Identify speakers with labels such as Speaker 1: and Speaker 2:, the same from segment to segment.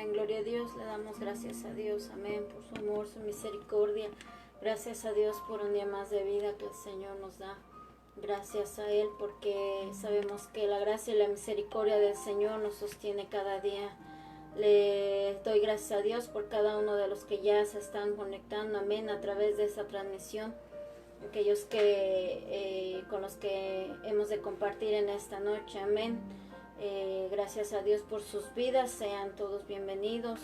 Speaker 1: Amén, gloria a Dios, le damos gracias a Dios, amén, por su amor, su misericordia. Gracias a Dios por un día más de vida que el Señor nos da. Gracias a Él porque sabemos que la gracia y la misericordia del Señor nos sostiene cada día. Le doy gracias a Dios por cada uno de los que ya se están conectando, amén, a través de esta transmisión. Aquellos que con los que hemos de compartir en esta noche, amén. Gracias a Dios por sus vidas, sean todos bienvenidos.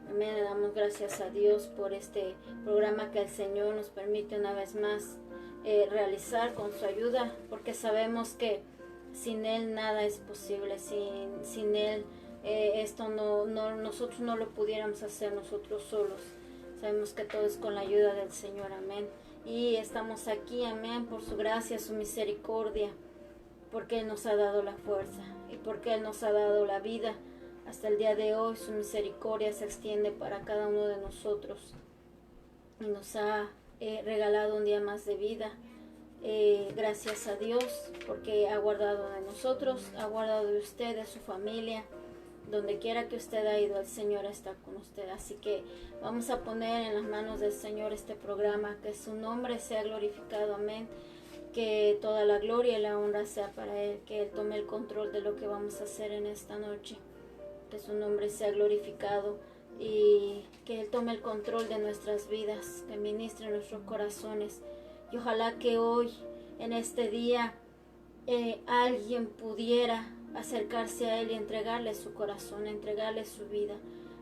Speaker 1: Amén, le damos gracias a Dios por este programa que el Señor nos permite una vez más realizar con su ayuda, porque sabemos que sin Él nada es posible, sin Él esto nosotros no lo pudiéramos hacer nosotros solos. Sabemos que todo es con la ayuda del Señor, amén. Y estamos aquí, amén, por su gracia, su misericordia, porque Él nos ha dado la fuerza y porque Él nos ha dado la vida. Hasta el día de hoy su misericordia se extiende para cada uno de nosotros y nos ha regalado un día más de vida. Gracias a Dios porque ha guardado de nosotros, ha guardado de usted, de su familia. Donde quiera que usted ha ido, el Señor está con usted. Así que vamos a poner en las manos del Señor este programa, que su nombre sea glorificado, amén. Que toda la gloria y la honra sea para Él, que Él tome el control de lo que vamos a hacer en esta noche. Que su nombre sea glorificado y que Él tome el control de nuestras vidas, que ministre nuestros corazones. Y ojalá que hoy, en este día, alguien pudiera acercarse a Él y entregarle su corazón, entregarle su vida,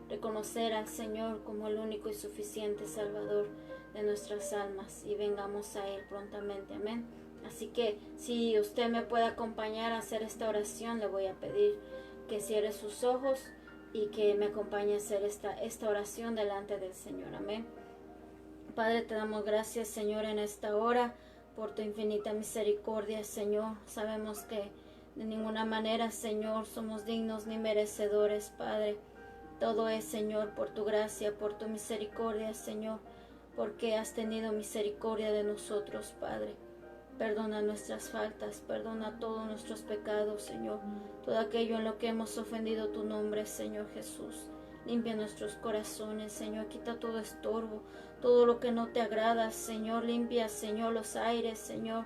Speaker 1: reconocer al Señor como el único y suficiente Salvador de nuestras almas y vengamos a Él prontamente, amén. Así que si usted me puede acompañar a hacer esta oración, le voy a pedir que cierre sus ojos y que me acompañe a hacer esta oración delante del Señor, amén. Padre, te damos gracias, Señor, en esta hora por tu infinita misericordia, Señor. Sabemos que de ninguna manera, Señor, somos dignos ni merecedores, Padre. Todo es, Señor, por tu gracia, por tu misericordia, Señor, porque has tenido misericordia de nosotros, Padre. Perdona nuestras faltas, perdona todos nuestros pecados, Señor. Todo aquello en lo que hemos ofendido tu nombre, Señor Jesús. Limpia nuestros corazones, Señor. Quita todo estorbo, todo lo que no te agrada, Señor. Limpia, Señor, los aires, Señor.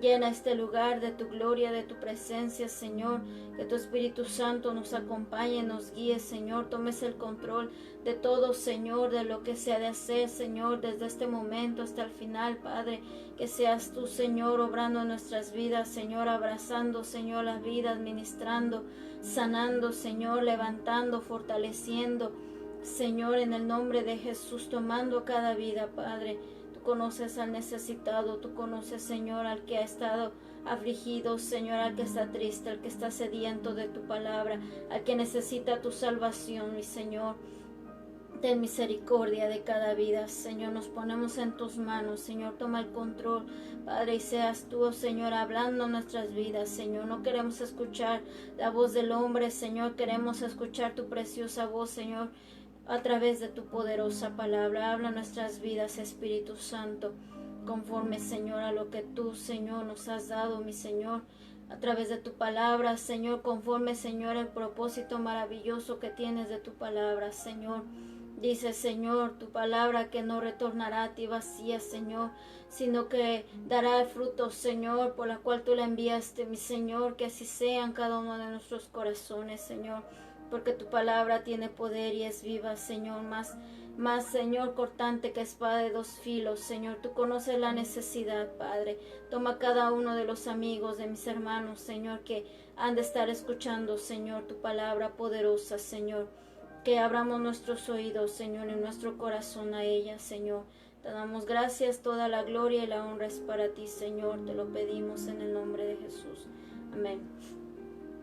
Speaker 1: Llena este lugar de tu gloria, de tu presencia, Señor. Que tu Espíritu Santo nos acompañe, nos guíe, Señor. Tomes el control de todo, Señor, de lo que se ha de hacer, Señor, desde este momento hasta el final, Padre. Que seas tú, Señor, obrando en nuestras vidas, Señor, abrazando, Señor, las vidas, ministrando, sanando, Señor, levantando, fortaleciendo, Señor, en el nombre de Jesús, tomando cada vida, Padre. Conoces al necesitado, tú conoces, Señor, al que ha estado afligido, Señor, al que está triste, al que está sediento de tu palabra, al que necesita tu salvación, mi Señor. Ten misericordia de cada vida, Señor, nos ponemos en tus manos, Señor, toma el control, Padre, y seas tú, Señor, hablando nuestras vidas, Señor. No queremos escuchar la voz del hombre, Señor, queremos escuchar tu preciosa voz, Señor, a través de tu poderosa palabra. Habla nuestras vidas, Espíritu Santo, conforme, Señor, a lo que tú, Señor, nos has dado, mi Señor, a través de tu palabra, Señor, conforme, Señor, el propósito maravilloso que tienes de tu palabra, Señor. Dice, Señor, tu palabra que no retornará a ti vacía, Señor, sino que dará el fruto, Señor, por la cual tú la enviaste, mi Señor. Que así sea en cada uno de nuestros corazones, Señor, porque tu palabra tiene poder y es viva, Señor, más, Señor, cortante que espada de dos filos, Señor. Tú conoces la necesidad, Padre. Toma cada uno de los amigos, de mis hermanos, Señor, que han de estar escuchando, Señor, tu palabra poderosa, Señor. Que abramos nuestros oídos, Señor, y nuestro corazón a ella, Señor. Te damos gracias, toda la gloria y la honra es para ti, Señor. Te lo pedimos en el nombre de Jesús. Amén.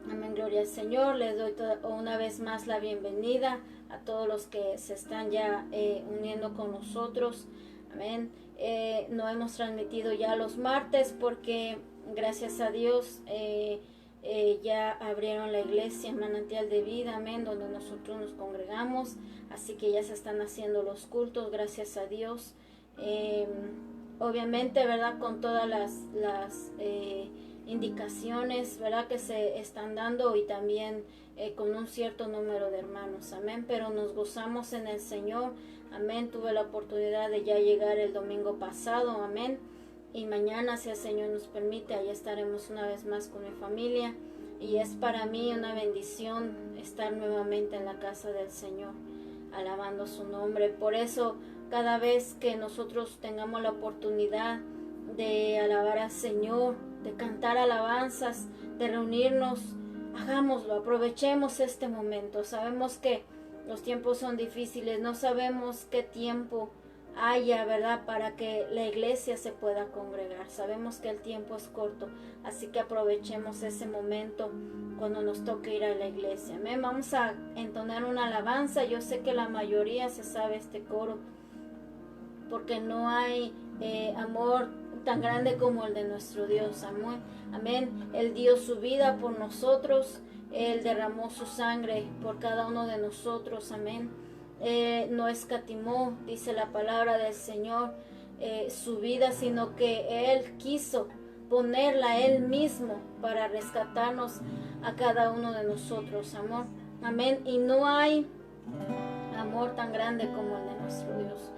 Speaker 1: Amén, gloria al Señor. Les doy una vez más la bienvenida a todos los que se están ya uniendo con nosotros. Amén. No hemos transmitido ya los martes porque gracias a Dios ya abrieron la iglesia Manantial de Vida, amén, donde nosotros nos congregamos. Así que ya se están haciendo los cultos, gracias a Dios. Obviamente, ¿verdad? Con todas las indicaciones, ¿verdad?, que se están dando, y también con un cierto número de hermanos, amén, pero nos gozamos en el Señor, amén. Tuve la oportunidad de ya llegar el domingo pasado, amén, y mañana, si el Señor nos permite, allá estaremos una vez más con mi familia, y es para mí una bendición estar nuevamente en la casa del Señor, alabando su nombre. Por eso, cada vez que nosotros tengamos la oportunidad de alabar al Señor, de cantar alabanzas, de reunirnos, hagámoslo, aprovechemos este momento. Sabemos que los tiempos son difíciles, no sabemos qué tiempo haya, ¿verdad?, para que la iglesia se pueda congregar. Sabemos que el tiempo es corto, así que aprovechemos ese momento cuando nos toque ir a la iglesia. Amén. Vamos a entonar una alabanza. Yo sé que la mayoría se sabe este coro, porque no hay amor tan grande como el de nuestro Dios. Amén. Amén. Él dio su vida por nosotros, Él derramó su sangre por cada uno de nosotros. Amén. No escatimó, dice la palabra del Señor, su vida, sino que Él quiso ponerla Él mismo para rescatarnos a cada uno de nosotros. Amor. Amén. Y no hay amor tan grande como el de nuestro Dios.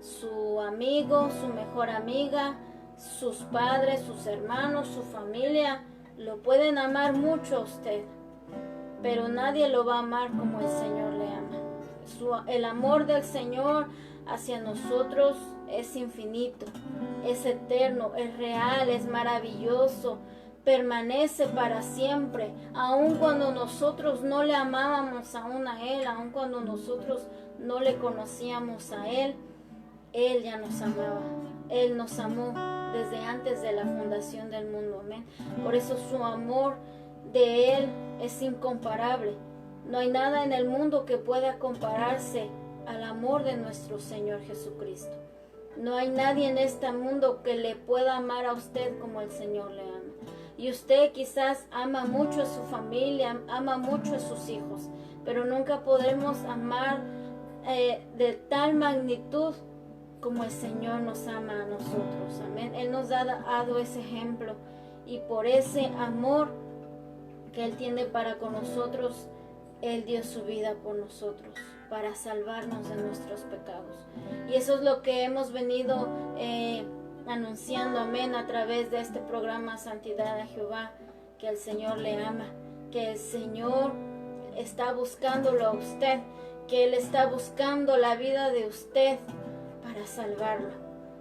Speaker 1: Su amigo, su mejor amiga, sus padres, sus hermanos, su familia, lo pueden amar mucho a usted, pero nadie lo va a amar como el Señor le ama. El amor del Señor hacia nosotros es infinito, es eterno, es real, es maravilloso, permanece para siempre. Aun cuando nosotros no le amábamos aún a Él, aun cuando nosotros no le conocíamos a Él, Él ya nos amaba. Él nos amó desde antes de la fundación del mundo. Amén. Por eso su amor de Él es incomparable. No hay nada en el mundo que pueda compararse al amor de nuestro Señor Jesucristo. No hay nadie en este mundo que le pueda amar a usted como el Señor le ama. Y usted quizás ama mucho a su familia, ama mucho a sus hijos, pero nunca podremos amar de tal magnitud como el Señor nos ama a nosotros. Amén. Él nos ha dado ese ejemplo, y por ese amor que Él tiene para con nosotros, Él dio su vida por nosotros, para salvarnos de nuestros pecados. Y eso es lo que hemos venido anunciando, amén, a través de este programa Santidad a Jehová, que el Señor le ama, que el Señor está buscándolo a usted, que Él está buscando la vida de usted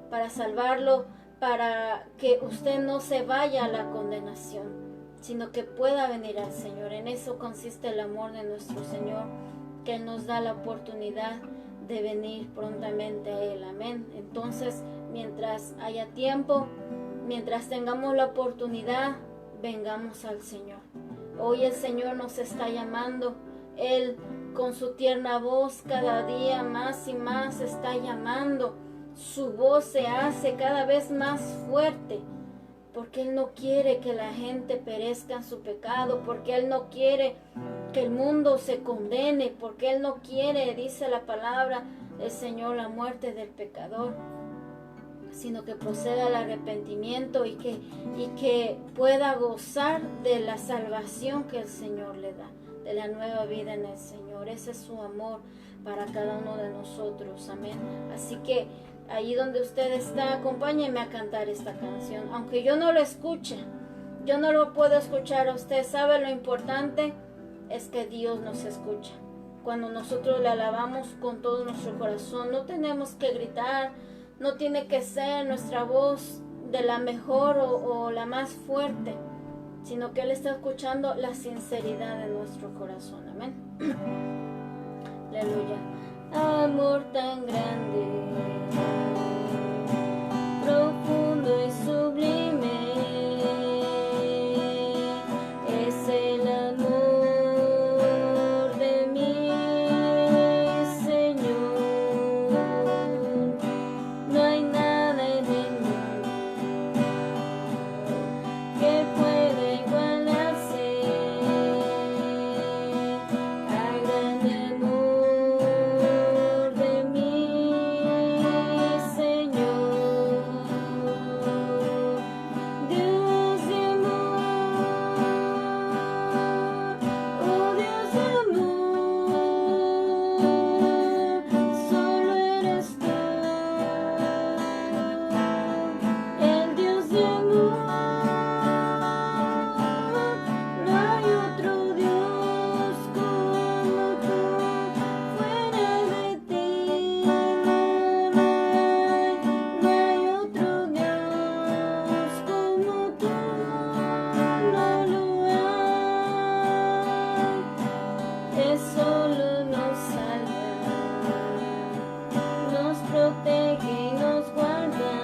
Speaker 1: para salvarlo, para que usted no se vaya a la condenación, sino que pueda venir al Señor. En eso consiste el amor de nuestro Señor, que Él nos da la oportunidad de venir prontamente a Él. Amén. Entonces, mientras haya tiempo, mientras tengamos la oportunidad, vengamos al Señor. Hoy el Señor nos está llamando. Él, con su tierna voz, cada día más y más está llamando. Su voz se hace cada vez más fuerte, porque Él no quiere que la gente perezca en su pecado, porque Él no quiere que el mundo se condene, porque Él no quiere, dice la palabra del Señor, la muerte del pecador, sino que proceda al arrepentimiento y que pueda gozar de la salvación que el Señor le da, de la nueva vida en el Señor. Ese es su amor para cada uno de nosotros. Amén. Así que ahí donde usted está, acompáñeme a cantar esta canción. Aunque yo no lo escuche, yo no lo puedo escuchar a usted. ¿Sabe lo importante? Es que Dios nos escucha. Cuando nosotros le alabamos con todo nuestro corazón, no tenemos que gritar, no tiene que ser nuestra voz de la mejor o la más fuerte, sino que Él está escuchando la sinceridad de nuestro corazón. Amén. Aleluya. Amor tan grande, profundo y sublime, es el amor de mi Señor. No hay nada en el mundo que pueda igualarse al grande amor de mi Él solo nos salva, nos protege y nos guarda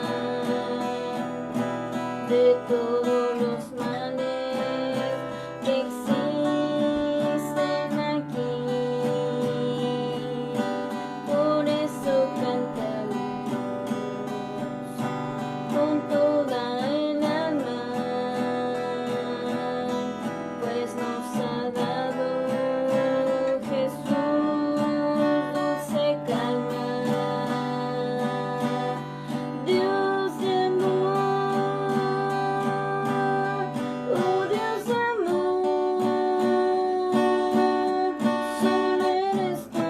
Speaker 1: de todos los males que existen aquí. Por eso cantamos con toda el alma, pues nos ha dado Jesús dulce calma. Dios de amor, oh Dios de amor, solo eres tú,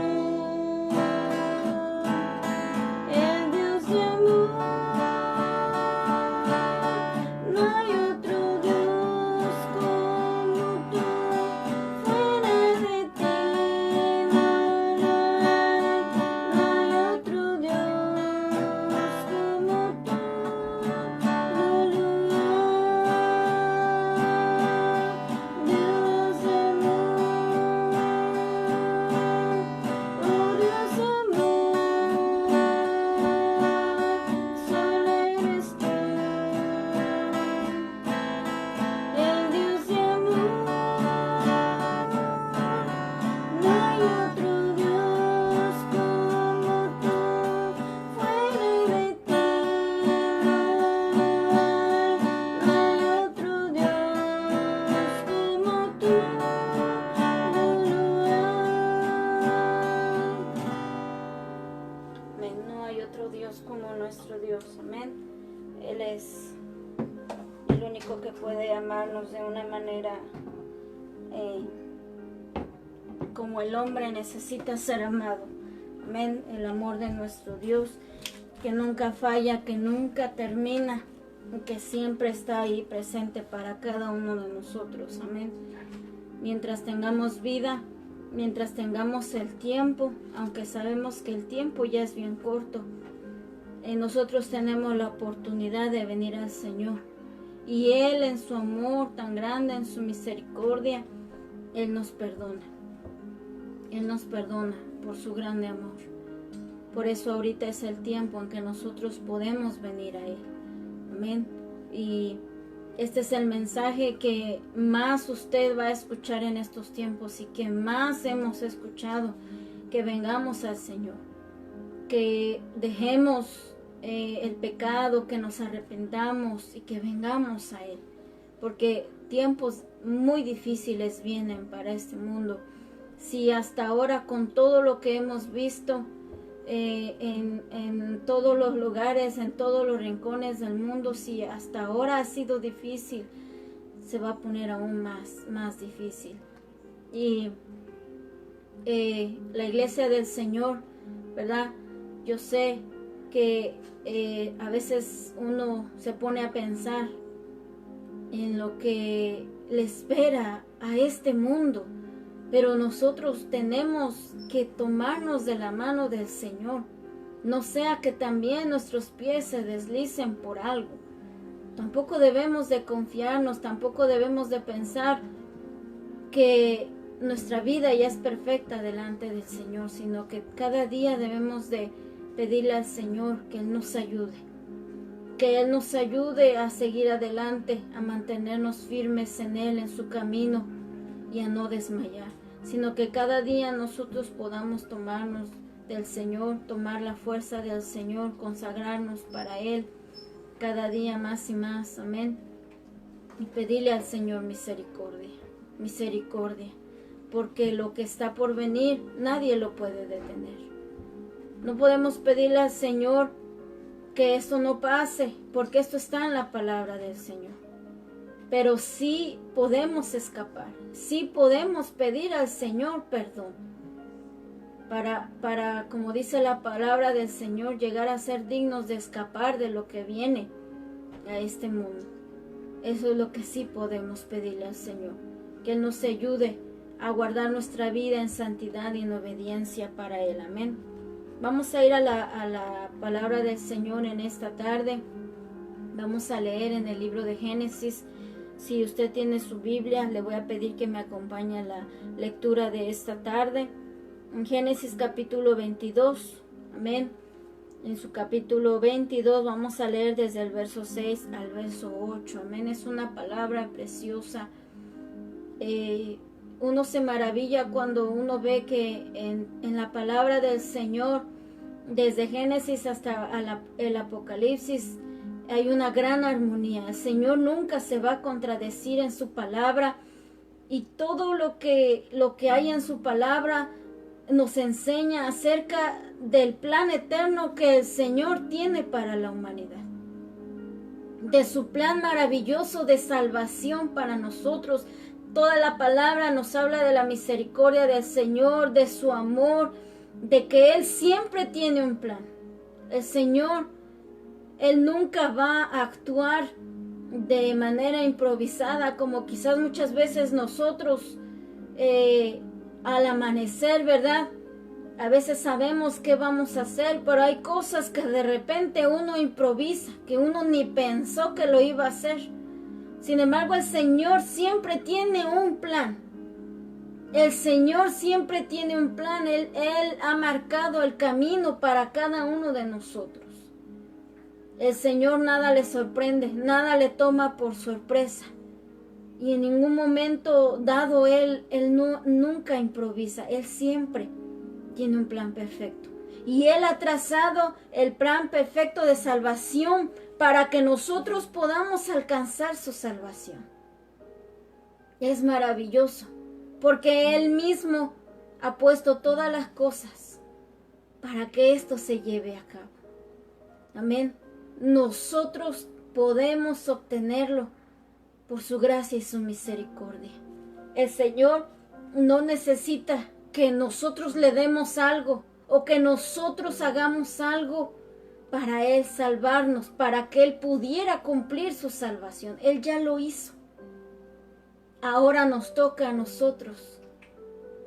Speaker 1: el Dios de amor. No hay otro Dios como tú, fuera de ti no lo hay. No hay otro Dios como tú, no lo hay. Dios de amor, oh Dios de amor, solo eres tú, el Dios de amor. No hay otro Dios como tú, fuera de ti no lo hay. No hay otro Dios como tú, no lo hay. Amén. No hay otro Dios como nuestro Dios. Amén. Él es el único que puede amarnos de una manera como el hombre necesita ser amado. Amén. El amor de nuestro Dios, que nunca falla, que nunca termina, que siempre está ahí presente para cada uno de nosotros. Amén. Mientras tengamos vida, mientras tengamos el tiempo, aunque sabemos que el tiempo ya es bien corto, nosotros tenemos la oportunidad de venir al Señor. Y Él, en su amor tan grande, en su misericordia, Él nos perdona. Él nos perdona por su grande amor. Por eso ahorita es el tiempo en que nosotros podemos venir a Él. Amén. Y este es el mensaje que más usted va a escuchar en estos tiempos y que más hemos escuchado, que vengamos al Señor, que dejemos el pecado, que nos arrepentamos y que vengamos a Él, porque tiempos muy difíciles vienen para este mundo. Si hasta ahora, con todo lo que hemos visto en todos los lugares, en todos los rincones del mundo, si hasta ahora ha sido difícil, se va a poner aún más difícil. Y la iglesia del Señor, ¿verdad? Yo sé que a veces uno se pone a pensar en lo que le espera a este mundo, pero nosotros tenemos que tomarnos de la mano del Señor, no sea que también nuestros pies se deslicen por algo. Tampoco debemos de confiarnos, tampoco debemos de pensar que nuestra vida ya es perfecta delante del Señor, sino que cada día debemos de pedirle al Señor que Él nos ayude, que Él nos ayude a seguir adelante, a mantenernos firmes en Él, en su camino, y a no desmayar, sino que cada día nosotros podamos tomarnos del Señor, tomar la fuerza del Señor, consagrarnos para Él cada día más y más. Amén. Y pedirle al Señor misericordia, misericordia, porque lo que está por venir nadie lo puede detener. No podemos pedirle al Señor que esto no pase, porque esto está en la palabra del Señor. Pero sí podemos escapar, sí podemos pedir al Señor perdón, para, como dice la palabra del Señor, llegar a ser dignos de escapar de lo que viene a este mundo. Eso es lo que sí podemos pedirle al Señor, que Él nos ayude a guardar nuestra vida en santidad y en obediencia para Él. Amén. Vamos a ir a la palabra del Señor en esta tarde. Vamos a leer en el libro de Génesis, Si usted tiene su Biblia, le voy a pedir que me acompañe a la lectura de esta tarde. En Génesis capítulo 22, amén. En su capítulo 22 vamos a leer desde el verso 6 al verso 8, amén. Es una palabra preciosa. Uno se maravilla cuando uno ve que en la palabra del Señor, desde Génesis hasta el Apocalipsis, hay una gran armonía. El Señor nunca se va a contradecir en su palabra, y todo lo que hay en su palabra nos enseña acerca del plan eterno que el Señor tiene para la humanidad, de su plan maravilloso de salvación para nosotros. Toda la palabra nos habla de la misericordia del Señor, de su amor, de que Él siempre tiene un plan. El Señor, Él nunca va a actuar de manera improvisada, como quizás muchas veces nosotros al amanecer, ¿verdad? A veces sabemos qué vamos a hacer, pero hay cosas que de repente uno improvisa, que uno ni pensó que lo iba a hacer. Sin embargo, el Señor siempre tiene un plan. El Señor siempre tiene un plan. Él ha marcado el camino para cada uno de nosotros. El Señor nada le sorprende, nada le toma por sorpresa. Y en ningún momento dado Él nunca improvisa. Él siempre tiene un plan perfecto. Y Él ha trazado el plan perfecto de salvación para que nosotros podamos alcanzar su salvación. Es maravilloso, porque Él mismo ha puesto todas las cosas para que esto se lleve a cabo. Amén. Nosotros podemos obtenerlo por su gracia y su misericordia. El Señor no necesita que nosotros le demos algo o que nosotros hagamos algo para Él salvarnos, para que Él pudiera cumplir su salvación. Él ya lo hizo. Ahora nos toca a nosotros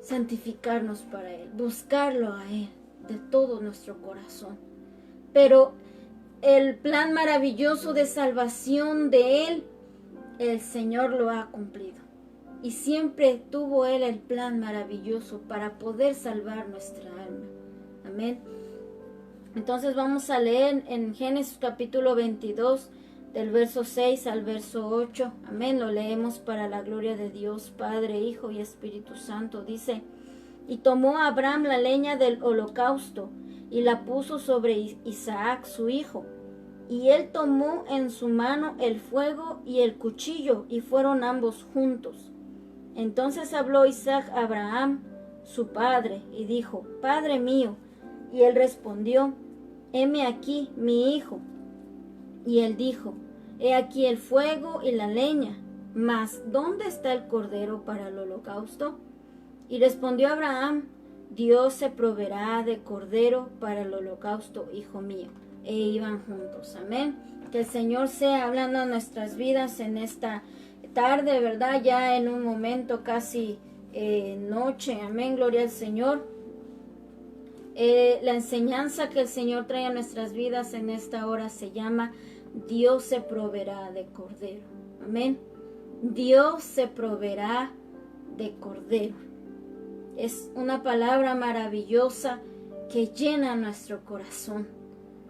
Speaker 1: santificarnos para Él, buscarlo a Él de todo nuestro corazón. Pero el plan maravilloso de salvación de Él, el Señor lo ha cumplido. Y siempre tuvo Él el plan maravilloso para poder salvar nuestra alma. Amén. Entonces vamos a leer en Génesis capítulo 22, del verso 6 al verso 8. Amén. Lo leemos para la gloria de Dios, Padre, Hijo y Espíritu Santo. Dice: y tomó a Abraham la leña del holocausto y la puso sobre Isaac su hijo. Y él tomó en su mano el fuego y el cuchillo, y fueron ambos juntos. Entonces habló Isaac a Abraham, su padre, y dijo: Padre mío. Y él respondió: heme aquí, mi hijo. Y él dijo: he aquí el fuego y la leña, mas ¿dónde está el cordero para el holocausto? Y respondió Abraham: Dios se proveerá de cordero para el holocausto, hijo mío. E iban juntos. Amén. Que el Señor sea hablando a nuestras vidas en esta tarde, ¿verdad? Ya en un momento casi noche. Amén. Gloria al Señor. La enseñanza que el Señor trae a nuestras vidas en esta hora se llama: Dios se proveerá de cordero. Amén. Dios se proveerá de cordero. Es una palabra maravillosa que llena nuestro corazón,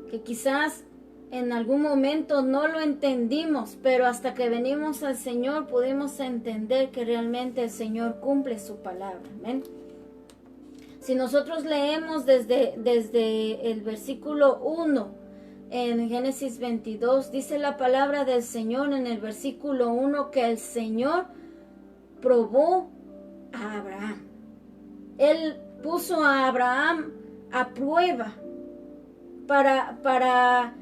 Speaker 1: que quizás en algún momento no lo entendimos, pero hasta que venimos al Señor pudimos entender que realmente el Señor cumple su palabra. Amén. Si nosotros leemos desde el versículo 1 en Génesis 22, dice la palabra del Señor en el versículo 1 que el Señor probó a Abraham. Él puso a Abraham a prueba para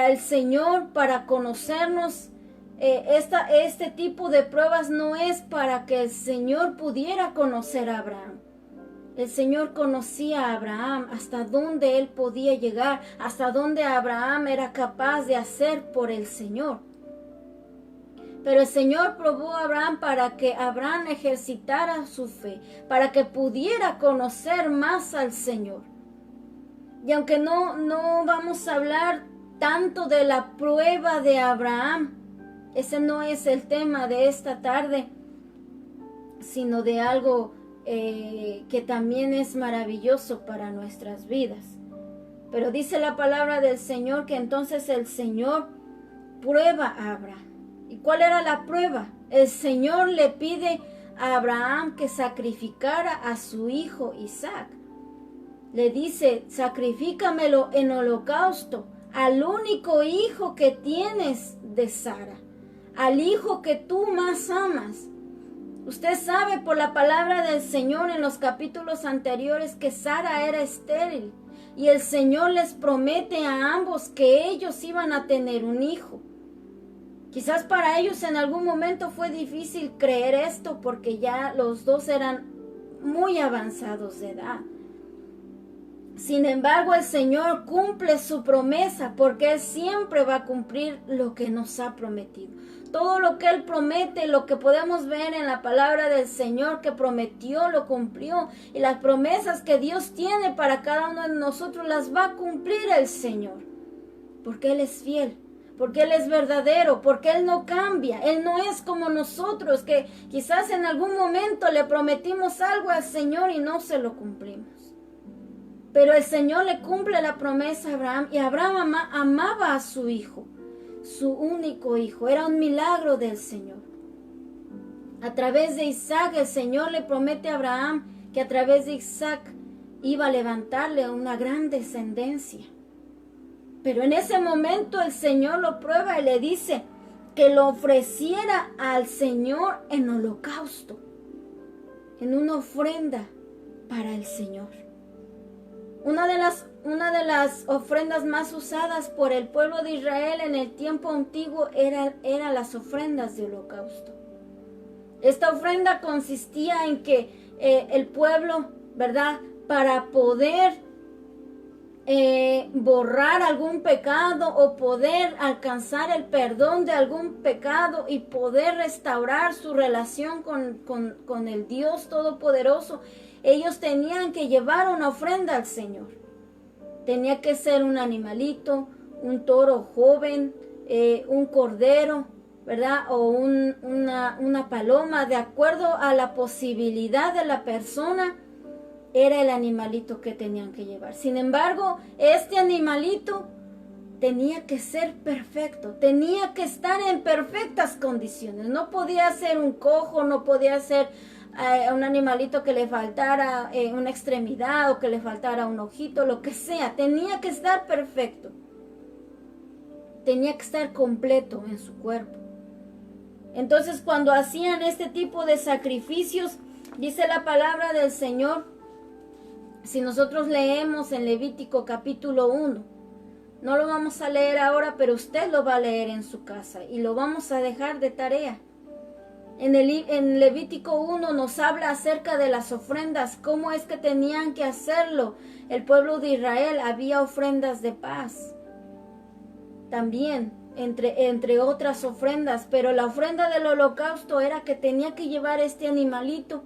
Speaker 1: el Señor, para conocernos. Este tipo de pruebas no es para que el Señor pudiera conocer a Abraham. El Señor conocía a Abraham, hasta dónde él podía llegar, hasta dónde Abraham era capaz de hacer por el Señor. Pero el Señor probó a Abraham para que Abraham ejercitara su fe, para que pudiera conocer más al Señor. Y aunque no vamos a hablar tanto de la prueba de Abraham, Ese no es el tema de esta tarde, sino de algo que también es maravilloso para nuestras vidas. Pero dice la palabra del Señor que entonces el Señor prueba a Abraham. ¿Y cuál era la prueba? El Señor le pide a Abraham que sacrificara a su hijo Isaac. Le dice, sacrifícamelo en holocausto, al único hijo que tienes de Sara, al hijo que tú más amas. Usted sabe por la palabra del Señor en los capítulos anteriores que Sara era estéril y el Señor les promete a ambos que ellos iban a tener un hijo. Quizás para ellos en algún momento fue difícil creer esto porque ya los dos eran muy avanzados de edad. Sin embargo, el Señor cumple su promesa porque Él siempre va a cumplir lo que nos ha prometido. Todo lo que Él promete, lo que podemos ver en la palabra del Señor que prometió, lo cumplió. Y las promesas que Dios tiene para cada uno de nosotros las va a cumplir el Señor. Porque Él es fiel, porque Él es verdadero, porque Él no cambia. Él no es como nosotros, que quizás en algún momento le prometimos algo al Señor y no se lo cumplimos. Pero el Señor le cumple la promesa a Abraham y Abraham amaba a su hijo, su único hijo. Era un milagro del Señor. A través de Isaac, el Señor le promete a Abraham que a través de Isaac iba a levantarle una gran descendencia. Pero en ese momento el Señor lo prueba y le dice que lo ofreciera al Señor en holocausto, en una ofrenda para el Señor. Una de las ofrendas más usadas por el pueblo de Israel en el tiempo antiguo eran las ofrendas de holocausto. Esta ofrenda consistía en que el pueblo, ¿verdad?, para poder borrar algún pecado o poder alcanzar el perdón de algún pecado y poder restaurar su relación con el Dios Todopoderoso, ellos tenían que llevar una ofrenda al Señor. Tenía que ser un animalito, un toro joven, un cordero, ¿verdad? O una paloma, de acuerdo a la posibilidad de la persona, era el animalito que tenían que llevar. Sin embargo, este animalito tenía que ser perfecto, tenía que estar en perfectas condiciones. No podía ser un cojo, no podía ser un animalito que le faltara una extremidad o que le faltara un ojito, lo que sea. Tenía que estar perfecto. Tenía que estar completo en su cuerpo. Entonces, cuando hacían este tipo de sacrificios, dice la palabra del Señor, si nosotros leemos en Levítico capítulo 1, no lo vamos a leer ahora, pero usted lo va a leer en su casa y lo vamos a dejar de tarea. En Levítico 1 nos habla acerca de las ofrendas, cómo es que tenían que hacerlo. El pueblo de Israel había ofrendas de paz. También, entre otras ofrendas, pero la ofrenda del holocausto era que tenía que llevar este animalito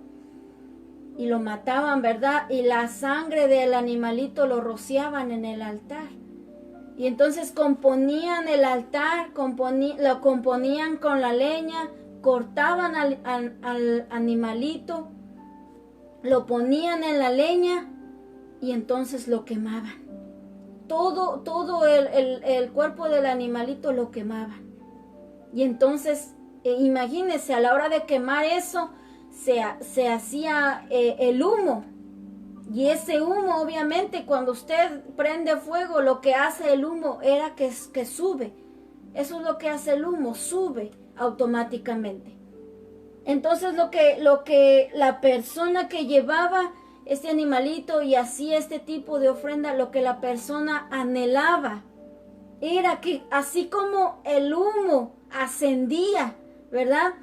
Speaker 1: y lo mataban, ¿verdad? Y la sangre del animalito lo rociaban en el altar. Y entonces componían el altar, lo componían con la leña, cortaban al animalito, lo ponían en la leña y entonces lo quemaban. Todo el cuerpo del animalito lo quemaban. Y entonces, imagínense, a la hora de quemar eso, se hacía el humo. Y ese humo, obviamente, cuando usted prende fuego, lo que hace el humo era que sube. Eso es lo que hace el humo, sube automáticamente. Entonces lo que la persona que llevaba este animalito y hacía este tipo de ofrenda, lo que la persona anhelaba era que así como el humo ascendía, ¿verdad?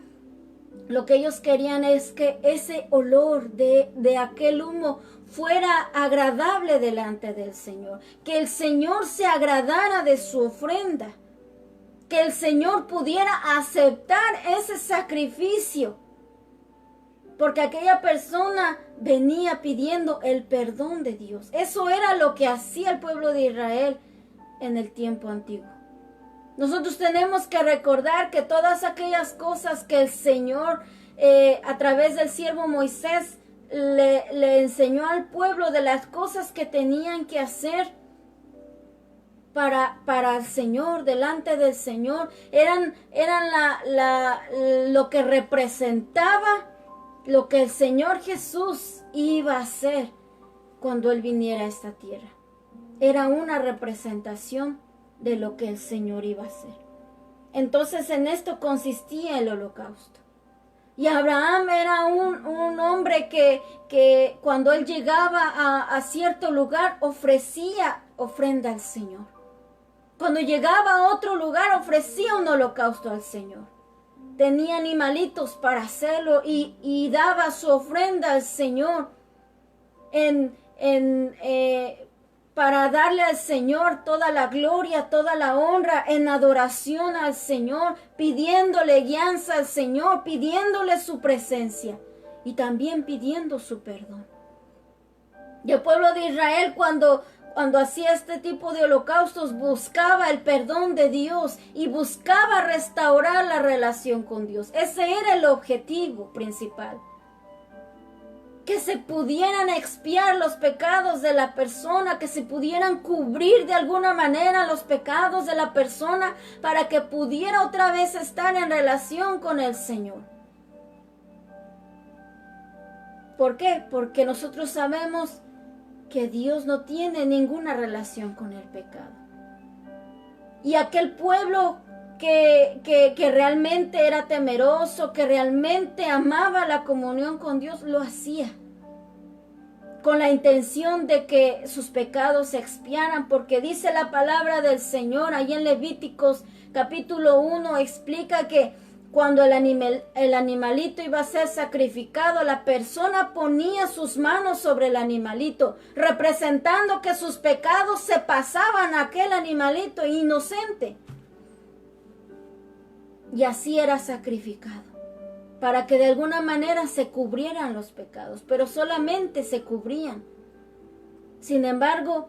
Speaker 1: Lo que ellos querían es que ese olor de aquel humo fuera agradable delante del Señor, que el Señor se agradara de su ofrenda, que el Señor pudiera aceptar ese sacrificio, porque aquella persona venía pidiendo el perdón de Dios. Eso era lo que hacía el pueblo de Israel en el tiempo antiguo. Nosotros tenemos que recordar que todas aquellas cosas que el Señor a través del siervo Moisés le enseñó al pueblo, de las cosas que tenían que hacer para el Señor, delante del Señor, eran lo que representaba lo que el Señor Jesús iba a hacer cuando Él viniera a esta tierra. Era una representación de lo que el Señor iba a hacer. Entonces en esto consistía el holocausto. Y Abraham era un hombre que cuando él llegaba a cierto lugar ofrecía ofrenda al Señor. Cuando llegaba a otro lugar ofrecía un holocausto al Señor. Tenía animalitos para hacerlo y daba su ofrenda al Señor para darle al Señor toda la gloria, toda la honra, en adoración al Señor, pidiéndole guianza al Señor, pidiéndole su presencia y también pidiendo su perdón. Y el pueblo de Israel cuando hacía este tipo de holocaustos buscaba el perdón de Dios y buscaba restaurar la relación con Dios. Ese era el objetivo principal. Que se pudieran expiar los pecados de la persona, que se pudieran cubrir de alguna manera los pecados de la persona para que pudiera otra vez estar en relación con el Señor. ¿Por qué? Porque nosotros sabemos que Dios no tiene ninguna relación con el pecado. Y aquel pueblo que realmente era temeroso, que realmente amaba la comunión con Dios, lo hacía con la intención de que sus pecados se expiaran, porque dice la palabra del Señor ahí en Levíticos capítulo 1, explica que cuando el animalito iba a ser sacrificado, la persona ponía sus manos sobre el animalito, representando que sus pecados se pasaban a aquel animalito inocente. Y así era sacrificado, para que de alguna manera se cubrieran los pecados, pero solamente se cubrían. Sin embargo,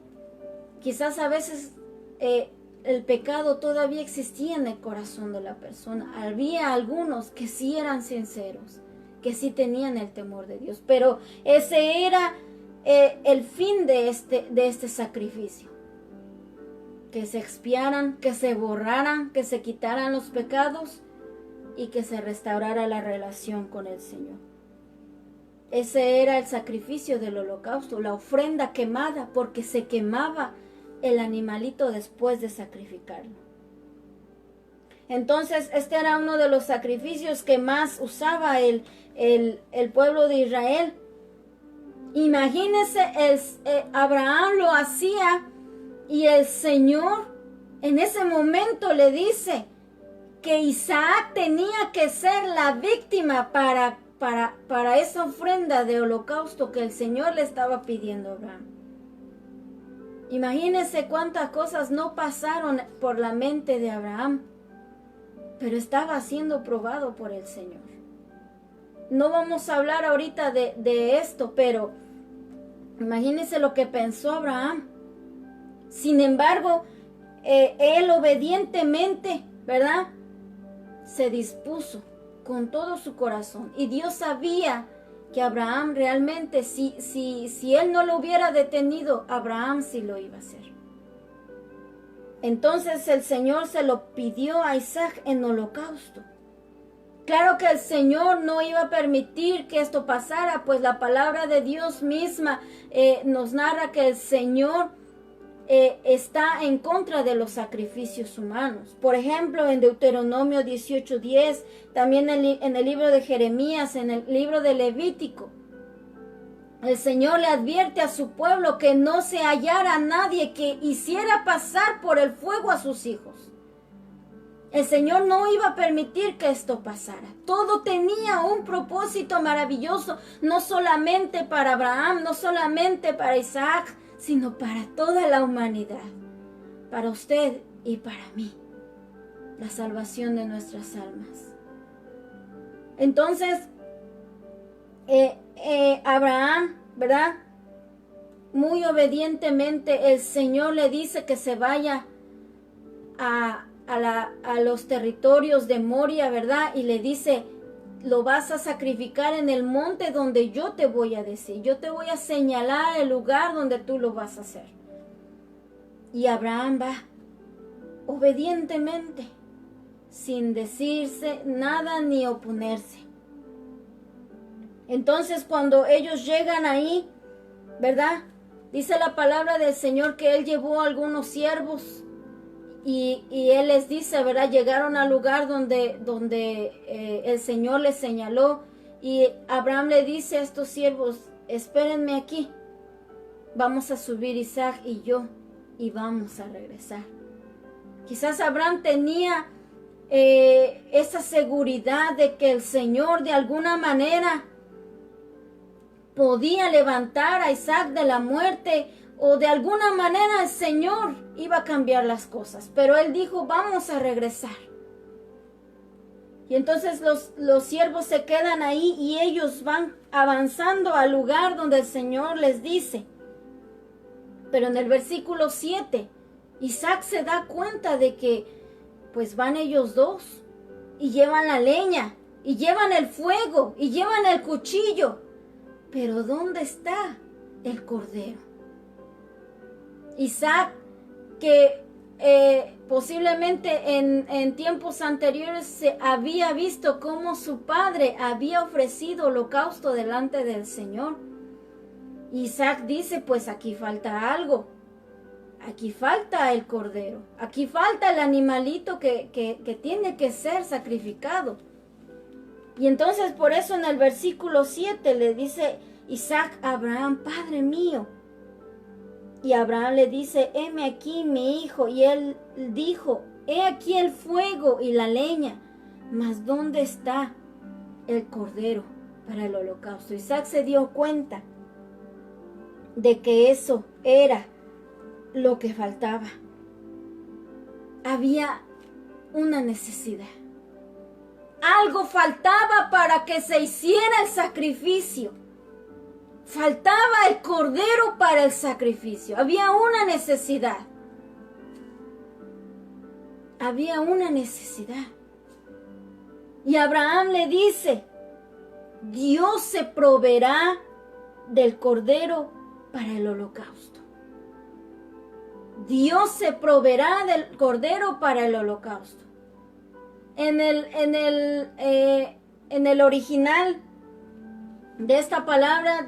Speaker 1: quizás a veces el pecado todavía existía en el corazón de la persona. Había algunos que sí eran sinceros, que sí tenían el temor de Dios, pero ese era el fin de este sacrificio. Que se expiaran, que se borraran, que se quitaran los pecados y que se restaurara la relación con el Señor. Ese era el sacrificio del holocausto, la ofrenda quemada, porque se quemaba el animalito después de sacrificarlo. Entonces, este era uno de los sacrificios que más usaba el pueblo de Israel. Imagínense, Abraham lo hacía y el Señor en ese momento le dice que Isaac tenía que ser la víctima para esa ofrenda de holocausto que el Señor le estaba pidiendo a Abraham. Imagínense cuántas cosas no pasaron por la mente de Abraham, pero estaba siendo probado por el Señor. No vamos a hablar ahorita de esto, pero imagínense lo que pensó Abraham. Sin embargo, él obedientemente, ¿verdad?, se dispuso con todo su corazón. Y Dios sabía que Abraham realmente, si él no lo hubiera detenido, Abraham sí lo iba a hacer. Entonces el Señor se lo pidió a Isaac en holocausto. Claro que el Señor no iba a permitir que esto pasara, pues la palabra de Dios misma nos narra que el Señor está en contra de los sacrificios humanos. Por ejemplo, en Deuteronomio 18:10, también en el libro de Jeremías, en el libro de Levítico, el Señor le advierte a su pueblo que no se hallara nadie que hiciera pasar por el fuego a sus hijos. El Señor no iba a permitir que esto pasara. Todo tenía un propósito maravilloso, no solamente para Abraham, no solamente para Isaac, sino para toda la humanidad, para usted y para mí, la salvación de nuestras almas. Entonces, Abraham, ¿verdad?, muy obedientemente el Señor le dice que se vaya a los territorios de Moria, ¿verdad? Y le dice, lo vas a sacrificar en el monte donde yo te voy a decir. Yo te voy a señalar el lugar donde tú lo vas a hacer. Y Abraham va obedientemente, sin decirse nada ni oponerse. Entonces cuando ellos llegan ahí, ¿verdad? Dice la palabra del Señor que Él llevó a algunos siervos y Él les dice, ¿verdad? Llegaron al lugar donde el Señor les señaló y Abraham le dice a estos siervos, espérenme aquí, vamos a subir Isaac y yo y vamos a regresar. Quizás Abraham tenía esa seguridad de que el Señor de alguna manera podía levantar a Isaac de la muerte o de alguna manera el Señor iba a cambiar las cosas. Pero él dijo, vamos a regresar. Y entonces los siervos se quedan ahí y ellos van avanzando al lugar donde el Señor les dice. Pero en el versículo 7, Isaac se da cuenta de que pues van ellos dos y llevan la leña y llevan el fuego y llevan el cuchillo. Pero ¿dónde está el cordero? Isaac, que posiblemente en tiempos anteriores se había visto cómo su padre había ofrecido holocausto delante del Señor. Isaac dice, pues aquí falta algo. Aquí falta el cordero. Aquí falta el animalito que tiene que ser sacrificado. Y entonces por eso en el versículo 7 le dice Isaac a Abraham, Padre mío. Y Abraham le dice, heme aquí mi hijo. Y él dijo, he aquí el fuego y la leña, mas ¿dónde está el cordero para el holocausto? Isaac se dio cuenta de que eso era lo que faltaba. Había una necesidad. Algo faltaba para que se hiciera el sacrificio. Faltaba el cordero para el sacrificio. Había una necesidad. Había una necesidad. Y Abraham le dice, Dios se proveerá del cordero para el holocausto. Dios se proveerá del cordero para el holocausto. En el original de esta palabra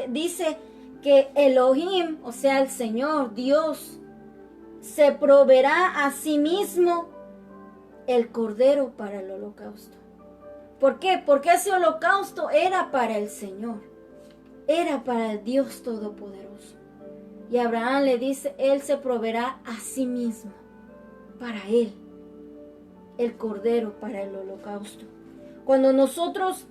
Speaker 1: dice que Elohim, o sea el Señor, Dios, se proveerá a sí mismo el cordero para el holocausto. ¿Por qué? Porque ese holocausto era para el Señor, era para el Dios Todopoderoso. Y Abraham le dice, Él se proveerá a sí mismo, para Él, el cordero para el holocausto. Cuando nosotros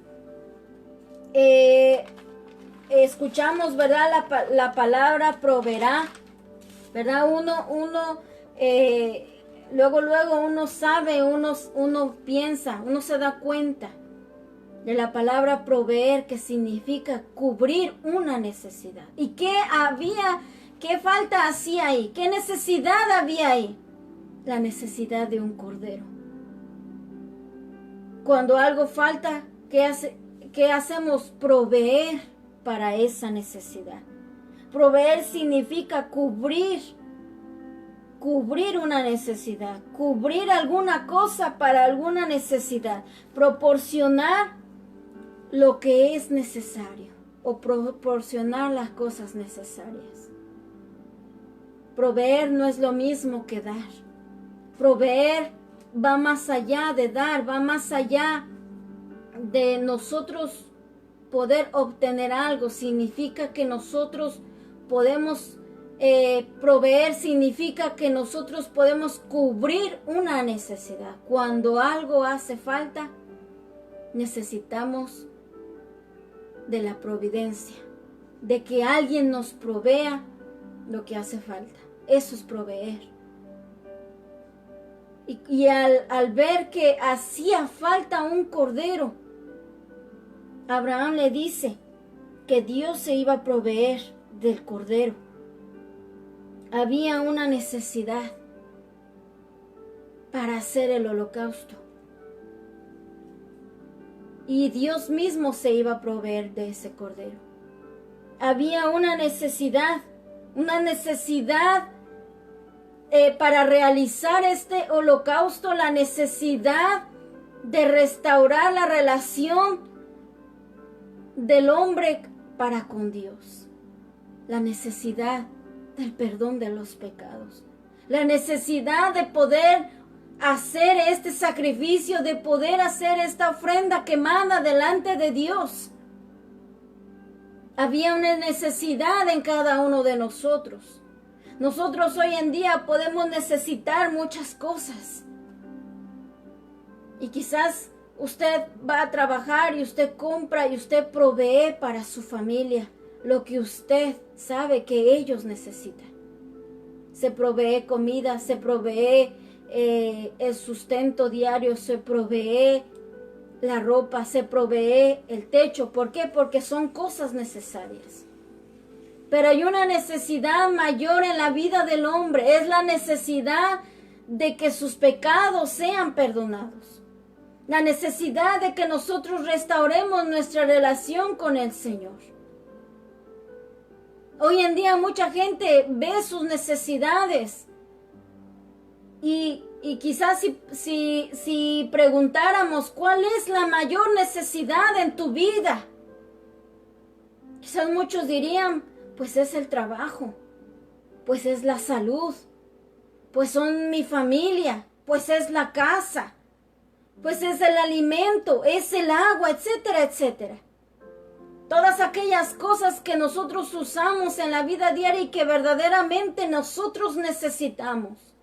Speaker 1: escuchamos, ¿verdad? La palabra proveerá, ¿verdad? Luego uno sabe, uno piensa, uno se da cuenta de la palabra proveer, que significa cubrir una necesidad. ¿Y qué falta hacía ahí? ¿Qué necesidad había ahí? La necesidad de un cordero. Cuando algo falta, ¿qué hacemos? Proveer para esa necesidad. Proveer significa cubrir una necesidad, cubrir alguna cosa para alguna necesidad, proporcionar lo que es necesario o proporcionar las cosas necesarias. Proveer no es lo mismo que dar. Proveer va más allá de dar, va más allá de nosotros poder obtener algo. Significa que nosotros podemos proveer, significa que nosotros podemos cubrir una necesidad. Cuando algo hace falta, necesitamos de la providencia, de que alguien nos provea lo que hace falta. Eso es proveer. Y al ver que hacía falta un cordero, Abraham le dice que Dios se iba a proveer del cordero. Había una necesidad. para hacer el holocausto. Y Dios mismo se iba a proveer de ese cordero. Había una necesidad para realizar este holocausto, la necesidad de restaurar la relación del hombre para con Dios, la necesidad del perdón de los pecados, la necesidad de poder hacer este sacrificio, de poder hacer esta ofrenda quemada delante de Dios. Había una necesidad en cada uno de nosotros. Nosotros hoy en día podemos necesitar muchas cosas. Y quizás usted va a trabajar y usted compra y usted provee para su familia lo que usted sabe que ellos necesitan. Se provee comida, se provee el sustento diario, se provee la ropa, se provee el techo. ¿Por qué? Porque son cosas necesarias. Pero hay una necesidad mayor en la vida del hombre, es la necesidad de que sus pecados sean perdonados. La necesidad de que nosotros restauremos nuestra relación con el Señor. Hoy en día mucha gente ve sus necesidades y quizás si preguntáramos cuál es la mayor necesidad en tu vida, quizás muchos dirían, pues es el trabajo, pues es la salud, pues son mi familia, pues es la casa, pues es el alimento, es el agua, etcétera, etcétera. Todas aquellas cosas que nosotros usamos en la vida diaria y que verdaderamente nosotros necesitamos.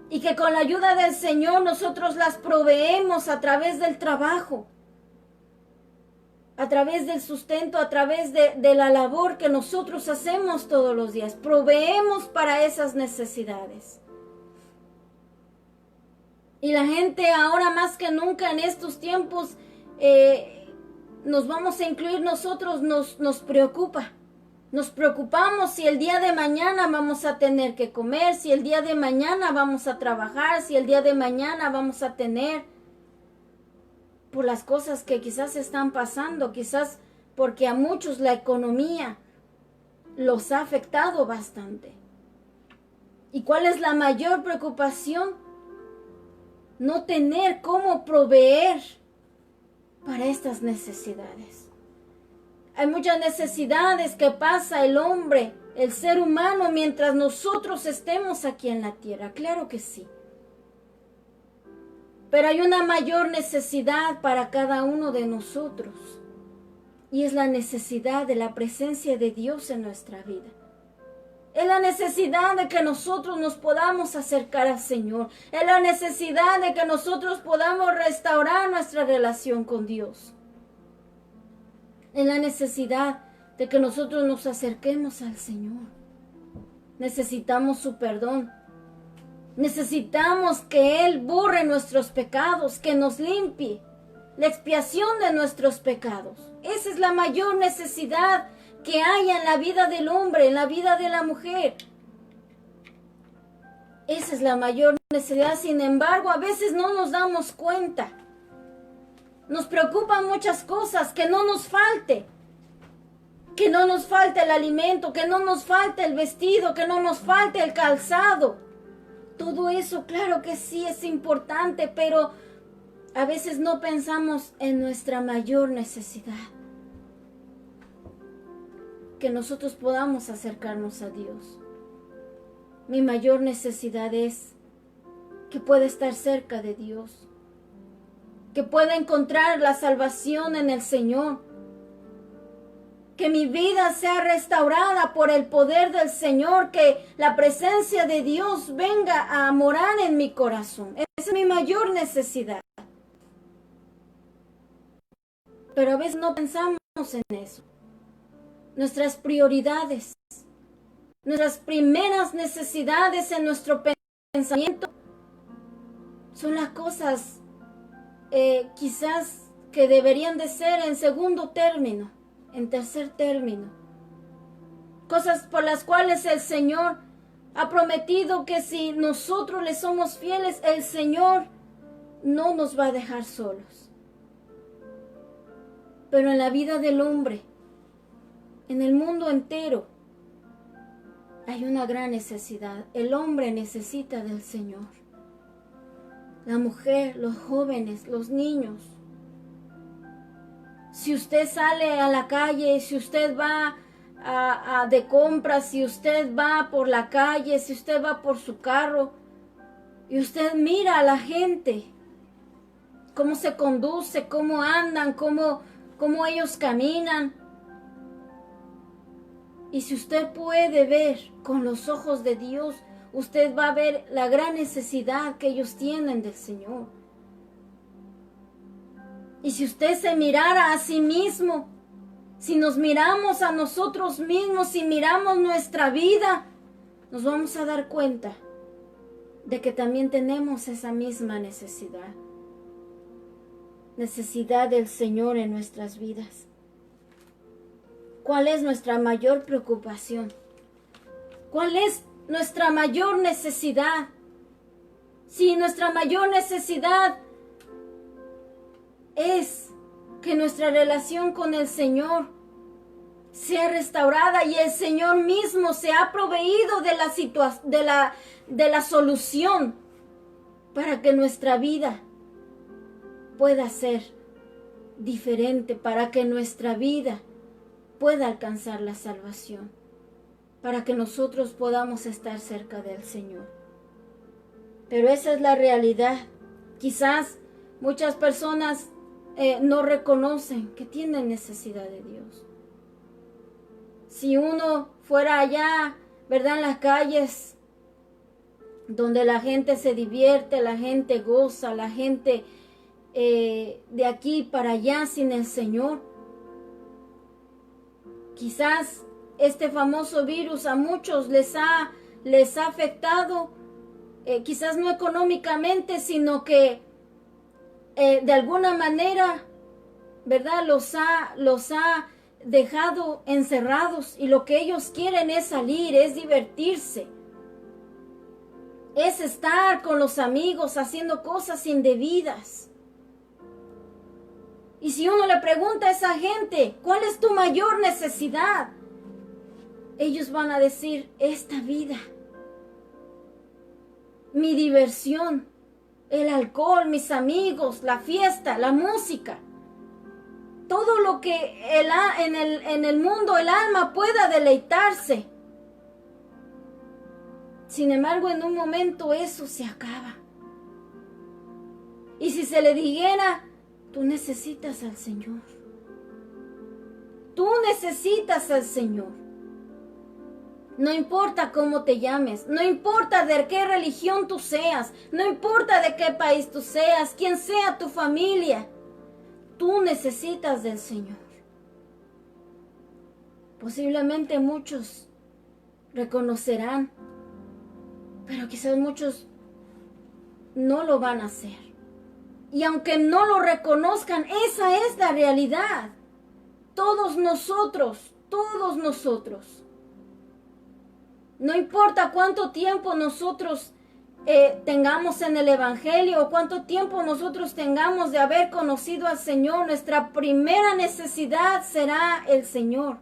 Speaker 1: Y que con la ayuda del Señor nosotros las proveemos a través del trabajo, a través del sustento, a través de la labor que nosotros hacemos todos los días. Proveemos para esas necesidades. Y la gente ahora más que nunca en estos tiempos nos vamos a incluir nosotros, nos preocupa. Nos preocupamos si el día de mañana vamos a tener que comer, si el día de mañana vamos a trabajar, si el día de mañana vamos a tener, por las cosas que quizás están pasando, quizás porque a muchos la economía los ha afectado bastante. ¿Y cuál es la mayor preocupación? No tener cómo proveer para estas necesidades. Hay muchas necesidades que pasa el hombre, el ser humano, mientras nosotros estemos aquí en la tierra. Claro que sí. Pero hay una mayor necesidad para cada uno de nosotros. Y es la necesidad de la presencia de Dios en nuestra vida. Es la necesidad de que nosotros nos podamos acercar al Señor. Es la necesidad de que nosotros podamos restaurar nuestra relación con Dios. Es la necesidad de que nosotros nos acerquemos al Señor. Necesitamos su perdón. Necesitamos que Él borre nuestros pecados, que nos limpie. La expiación de nuestros pecados. Esa es la mayor necesidad que hay en la vida del hombre, en la vida de la mujer. Esa es la mayor necesidad. Sin embargo, a veces no nos damos cuenta. Nos preocupan muchas cosas, que no nos falte. Que no nos falte el alimento, que no nos falte el vestido, que no nos falte el calzado. Todo eso, claro que sí, es importante, pero a veces no pensamos en nuestra mayor necesidad. Que nosotros podamos acercarnos a Dios. Mi mayor necesidad es que pueda estar cerca de Dios. Que pueda encontrar la salvación en el Señor. Que mi vida sea restaurada por el poder del Señor. Que la presencia de Dios venga a morar en mi corazón. Esa es mi mayor necesidad. Pero a veces no pensamos en eso. Nuestras prioridades, nuestras primeras necesidades en nuestro pensamiento son las cosas quizás que deberían de ser en segundo término, en tercer término. Cosas por las cuales el Señor ha prometido que si nosotros le somos fieles, el Señor no nos va a dejar solos. Pero en la vida del hombre, en el mundo entero, hay una gran necesidad. El hombre necesita del Señor. La mujer, los jóvenes, los niños. Si usted sale a la calle, si usted va de compras, si usted va por la calle, si usted va por su carro, y usted mira a la gente, cómo se conduce, cómo andan, cómo ellos caminan. Y si usted puede ver con los ojos de Dios, usted va a ver la gran necesidad que ellos tienen del Señor. Y si usted se mirara a sí mismo, si nos miramos a nosotros mismos, si miramos nuestra vida, nos vamos a dar cuenta de que también tenemos esa misma necesidad. Necesidad del Señor en nuestras vidas. ¿Cuál es nuestra mayor preocupación? ¿Cuál es nuestra mayor necesidad? Si nuestra mayor necesidad es que nuestra relación con el Señor sea restaurada y el Señor mismo se ha proveído de la solución para que nuestra vida pueda ser diferente, para que nuestra vida pueda alcanzar la salvación, para que nosotros podamos estar cerca del Señor. Pero esa es la realidad. Quizás muchas personas no reconocen que tienen necesidad de Dios. Si uno fuera allá, ¿verdad?, en las calles, donde la gente se divierte, la gente goza, la gente de aquí para allá sin el Señor, quizás este famoso virus a muchos les ha afectado, quizás no económicamente, sino que de alguna manera, ¿verdad?, los ha dejado encerrados, y lo que ellos quieren es salir, es divertirse, es estar con los amigos haciendo cosas indebidas. Y si uno le pregunta a esa gente, ¿cuál es tu mayor necesidad?, ellos van a decir, esta vida, mi diversión, el alcohol, mis amigos, la fiesta, la música, todo lo que en el mundo el alma pueda deleitarse. Sin embargo, en un momento eso se acaba. Y si se le dijera, tú necesitas al Señor. Tú necesitas al Señor. No importa cómo te llames, no importa de qué religión tú seas, no importa de qué país tú seas, quién sea tu familia, tú necesitas del Señor. Posiblemente muchos reconocerán, pero quizás muchos no lo van a hacer. Y aunque no lo reconozcan, esa es la realidad. Todos nosotros, no importa cuánto tiempo nosotros tengamos en el Evangelio, o cuánto tiempo nosotros tengamos de haber conocido al Señor, nuestra primera necesidad será el Señor.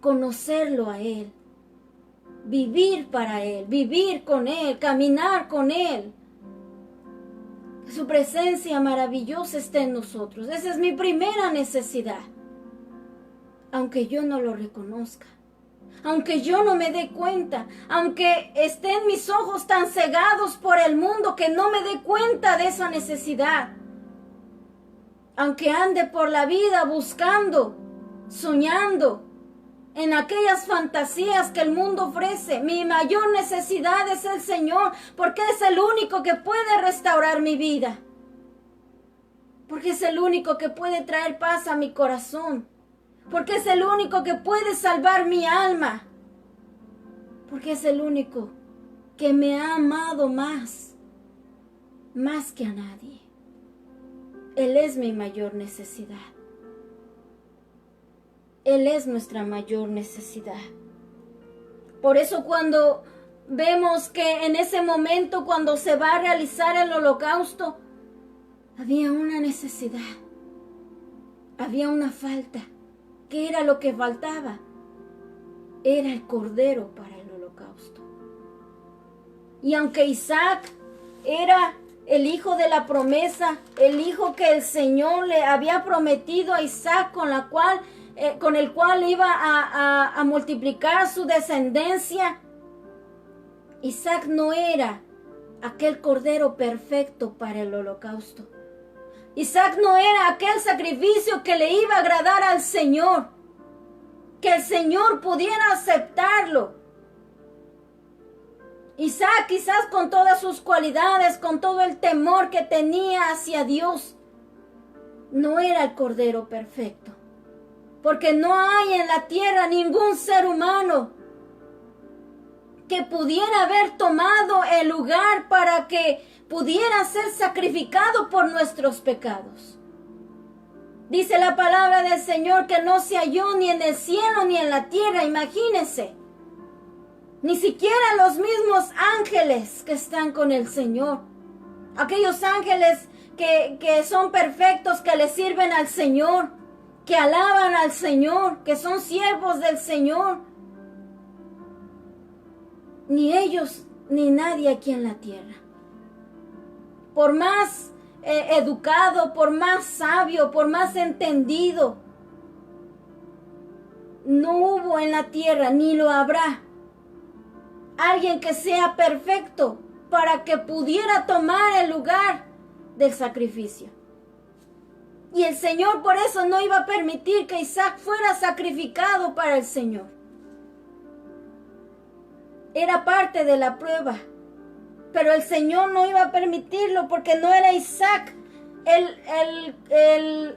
Speaker 1: Conocerlo a Él, vivir para Él, vivir con Él, caminar con Él. Que su presencia maravillosa esté en nosotros. Esa es mi primera necesidad. Aunque yo no lo reconozca, aunque yo no me dé cuenta, aunque estén mis ojos tan cegados por el mundo que no me dé cuenta de esa necesidad, aunque ande por la vida buscando, soñando en aquellas fantasías que el mundo ofrece, mi mayor necesidad es el Señor, porque es el único que puede restaurar mi vida, porque es el único que puede traer paz a mi corazón, porque es el único que puede salvar mi alma, porque es el único que me ha amado más que a nadie. Él es mi mayor necesidad. Él es nuestra mayor necesidad. Por eso cuando vemos que en ese momento, cuando se va a realizar el holocausto, había una necesidad, había una falta. ¿Qué era lo que faltaba? Era el cordero para el holocausto. Y aunque Isaac era el hijo de la promesa, el hijo que el Señor le había prometido a Isaac, con el cual iba a multiplicar su descendencia, Isaac no era aquel cordero perfecto para el holocausto. Isaac no era aquel sacrificio que le iba a agradar al Señor, que el Señor pudiera aceptarlo. Isaac, quizás con todas sus cualidades, con todo el temor que tenía hacia Dios, no era el cordero perfecto, porque no hay en la tierra ningún ser humano que pudiera haber tomado el lugar para que pudiera ser sacrificado por nuestros pecados. Dice la palabra del Señor que no se halló ni en el cielo ni en la tierra, imagínense. Ni siquiera los mismos ángeles que están con el Señor. Aquellos ángeles que son perfectos, que le sirven al Señor, que alaban al Señor, que son siervos del Señor. Ni ellos, ni nadie aquí en la tierra. Por más educado, por más sabio, por más entendido, no hubo en la tierra, ni lo habrá, alguien que sea perfecto para que pudiera tomar el lugar del sacrificio. Y el Señor por eso no iba a permitir que Isaac fuera sacrificado para el Señor. Era parte de la prueba, pero el Señor no iba a permitirlo porque no era Isaac el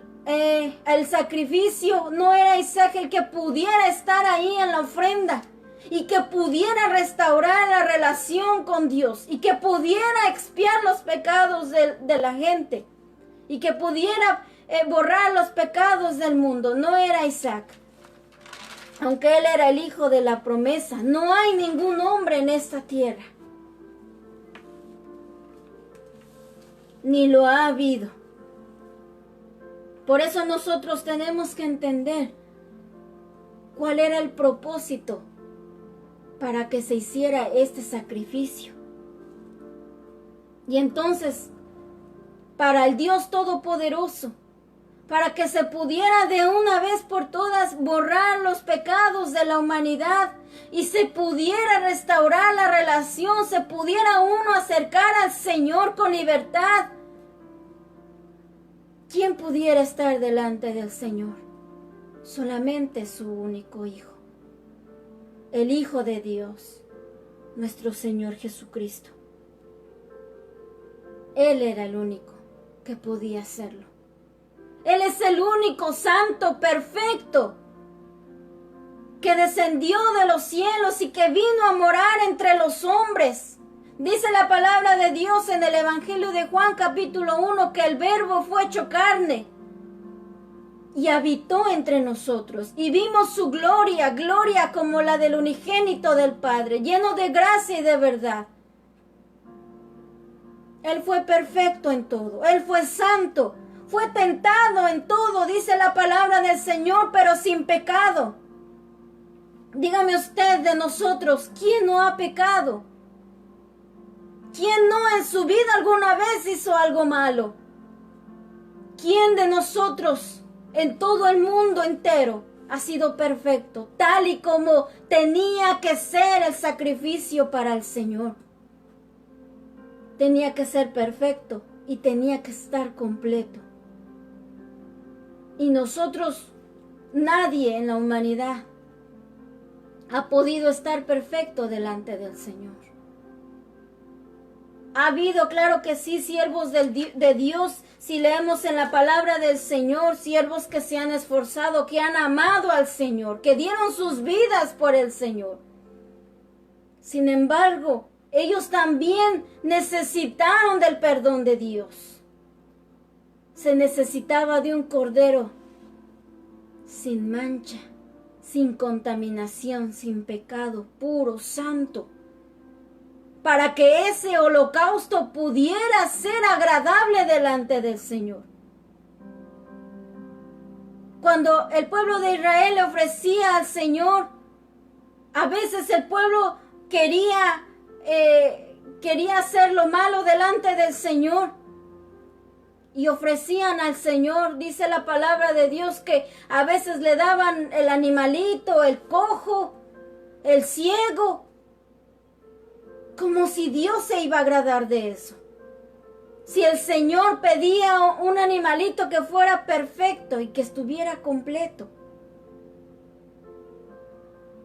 Speaker 1: sacrificio, no era Isaac el que pudiera estar ahí en la ofrenda y que pudiera restaurar la relación con Dios y que pudiera expiar los pecados de la gente y que pudiera borrar los pecados del mundo. No era Isaac. Aunque él era el hijo de la promesa, no hay ningún hombre en esta tierra, ni lo ha habido. Por eso nosotros tenemos que entender cuál era el propósito para que se hiciera este sacrificio. Y entonces, para el Dios Todopoderoso, para que se pudiera de una vez por todas borrar los pecados de la humanidad y se pudiera restaurar la relación, se pudiera uno acercar al Señor con libertad. ¿Quién pudiera estar delante del Señor? Solamente su único Hijo, el Hijo de Dios, nuestro Señor Jesucristo. Él era el único que podía hacerlo. Él es el único santo, perfecto, que descendió de los cielos y que vino a morar entre los hombres. Dice la palabra de Dios en el Evangelio de Juan capítulo 1 que el Verbo fue hecho carne y habitó entre nosotros. Y vimos su gloria, gloria como la del unigénito del Padre, lleno de gracia y de verdad. Él fue perfecto en todo, Él fue santo. Fue tentado en todo, dice la palabra del Señor, pero sin pecado. Dígame usted de nosotros, ¿quién no ha pecado? ¿Quién no en su vida alguna vez hizo algo malo? ¿Quién de nosotros en todo el mundo entero ha sido perfecto, tal y como tenía que ser el sacrificio para el Señor? Tenía que ser perfecto y tenía que estar completo. Y nosotros, nadie en la humanidad ha podido estar perfecto delante del Señor. Ha habido, claro que sí, siervos de Dios, si leemos en la palabra del Señor, siervos que se han esforzado, que han amado al Señor, que dieron sus vidas por el Señor. Sin embargo, ellos también necesitaron del perdón de Dios. Se necesitaba de un cordero sin mancha, sin contaminación, sin pecado, puro, santo, para que ese holocausto pudiera ser agradable delante del Señor. Cuando el pueblo de Israel le ofrecía al Señor, a veces el pueblo quería hacer lo malo delante del Señor y ofrecían al Señor. Dice la palabra de Dios que a veces le daban el animalito, el cojo, el ciego, como si Dios se iba a agradar de eso. Si el Señor pedía un animalito que fuera perfecto y que estuviera completo,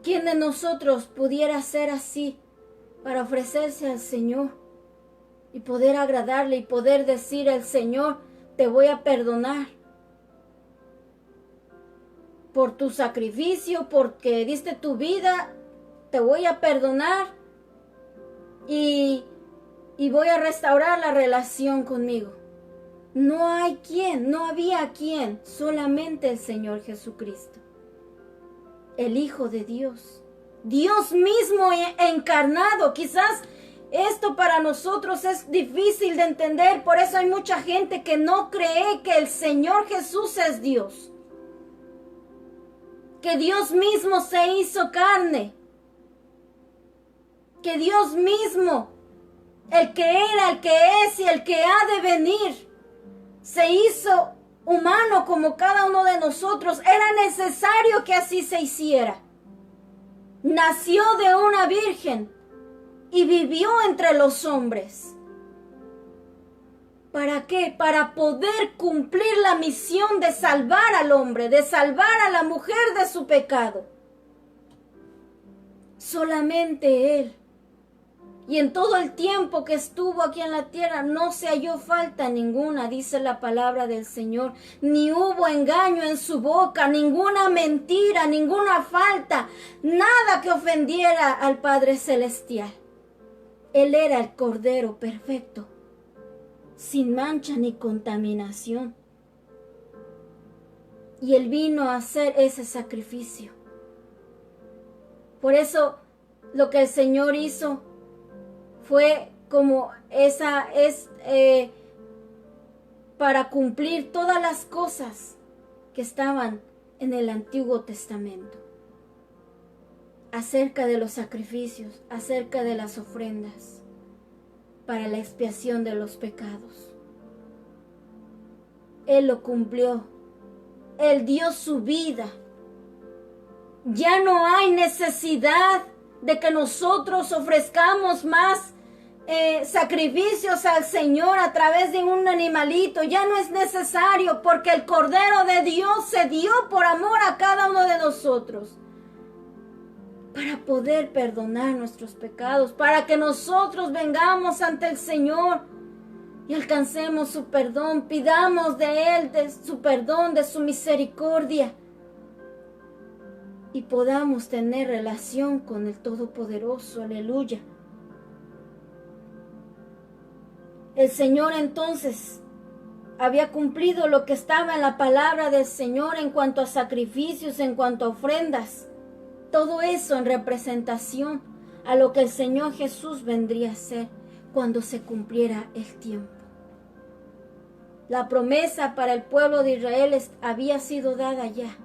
Speaker 1: ¿quién de nosotros pudiera ser así para ofrecerse al Señor y poder agradarle y poder decir al Señor, te voy a perdonar por tu sacrificio, porque diste tu vida, te voy a perdonar y voy a restaurar la relación conmigo? No hay quien, no había quien, solamente el Señor Jesucristo, el Hijo de Dios, Dios mismo encarnado. Quizás esto para nosotros es difícil de entender, por eso hay mucha gente que no cree que el Señor Jesús es Dios, que Dios mismo se hizo carne, que Dios mismo, el que era, el que es y el que ha de venir, se hizo humano como cada uno de nosotros. Era necesario que así se hiciera. Nació de una virgen y vivió entre los hombres. ¿Para qué? Para poder cumplir la misión de salvar al hombre, de salvar a la mujer de su pecado. Solamente Él. Y en todo el tiempo que estuvo aquí en la tierra no se halló falta ninguna, dice la palabra del Señor. Ni hubo engaño en su boca, ninguna mentira, ninguna falta, nada que ofendiera al Padre Celestial. Él era el Cordero perfecto, sin mancha ni contaminación. Y Él vino a hacer ese sacrificio. Por eso lo que el Señor hizo fue como para cumplir todas las cosas que estaban en el Antiguo Testamento, acerca de los sacrificios, acerca de las ofrendas, para la expiación de los pecados. Él lo cumplió, Él dio su vida. Ya no hay necesidad de que nosotros ofrezcamos más sacrificios al Señor a través de un animalito. Ya no es necesario, porque el Cordero de Dios se dio por amor a cada uno de nosotros, para poder perdonar nuestros pecados, para que nosotros vengamos ante el Señor y alcancemos su perdón, pidamos de Él, de su perdón, de su misericordia, y podamos tener relación con el Todopoderoso. Aleluya. El Señor entonces había cumplido lo que estaba en la palabra del Señor en cuanto a sacrificios, en cuanto a ofrendas. Todo eso en representación a lo que el Señor Jesús vendría a hacer cuando se cumpliera el tiempo. La promesa para el pueblo de Israel había sido dada ya,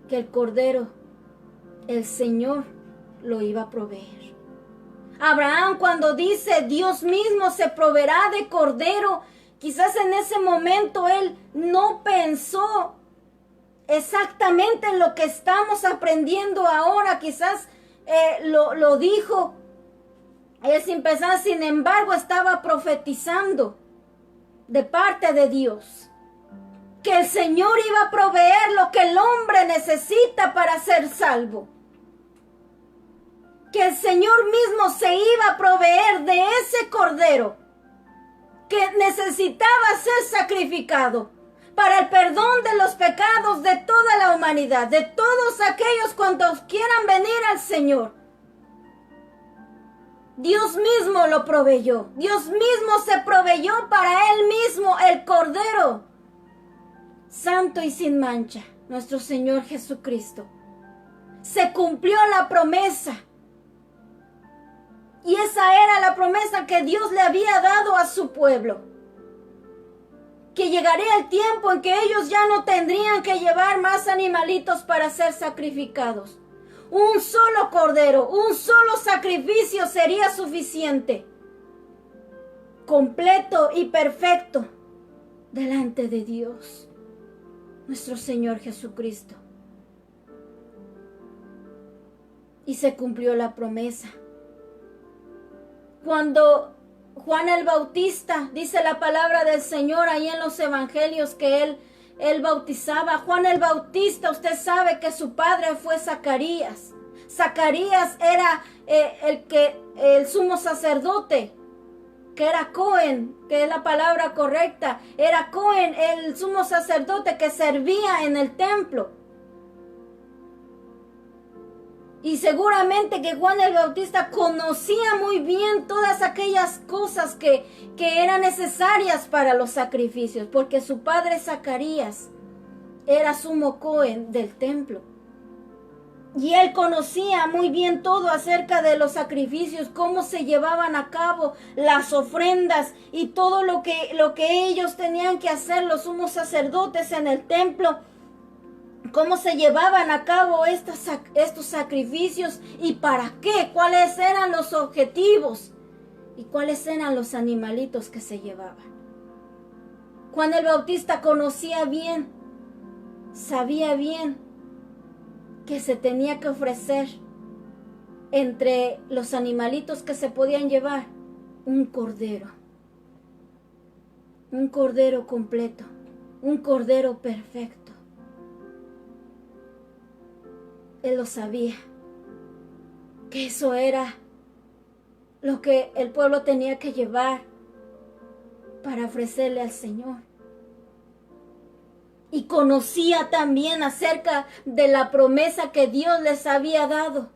Speaker 1: que el Cordero, el Señor, lo iba a proveer. Abraham, cuando dice Dios mismo se proveerá de cordero, quizás en ese momento él no pensó exactamente en lo que estamos aprendiendo ahora. Quizás lo dijo él sin pensar, sin embargo estaba profetizando de parte de Dios, que el Señor iba a proveer lo que el hombre necesita para ser salvo. Que el Señor mismo se iba a proveer de ese cordero que necesitaba ser sacrificado para el perdón de los pecados de toda la humanidad, de todos aquellos cuantos quieran venir al Señor. Dios mismo lo proveyó. Dios mismo se proveyó para Él mismo el Cordero santo y sin mancha, nuestro Señor Jesucristo, se cumplió la promesa. Y esa era la promesa que Dios le había dado a su pueblo. Que llegaría el tiempo en que ellos ya no tendrían que llevar más animalitos para ser sacrificados. Un solo cordero, un solo sacrificio sería suficiente. Completo y perfecto delante de Dios, nuestro Señor Jesucristo. Y se cumplió la promesa. Cuando Juan el Bautista, dice la palabra del Señor ahí en los evangelios que él bautizaba. Juan el Bautista, usted sabe que su padre fue Zacarías. Zacarías era el sumo sacerdote, que era Cohen, que es la palabra correcta. Era Cohen, el sumo sacerdote que servía en el templo. Y seguramente que Juan el Bautista conocía muy bien todas aquellas cosas que eran necesarias para los sacrificios, porque su padre Zacarías era sumo Cohen del templo. Y él conocía muy bien todo acerca de los sacrificios, cómo se llevaban a cabo las ofrendas y todo lo que ellos tenían que hacer, los sumos sacerdotes en el templo. Cómo se llevaban a cabo estos sacrificios y para qué, cuáles eran los objetivos y cuáles eran los animalitos que se llevaban. Juan el Bautista conocía bien, sabía bien que se tenía que ofrecer entre los animalitos que se podían llevar un cordero completo, un cordero perfecto. Él lo sabía, que eso era lo que el pueblo tenía que llevar para ofrecerle al Señor. Y conocía también acerca de la promesa que Dios les había dado,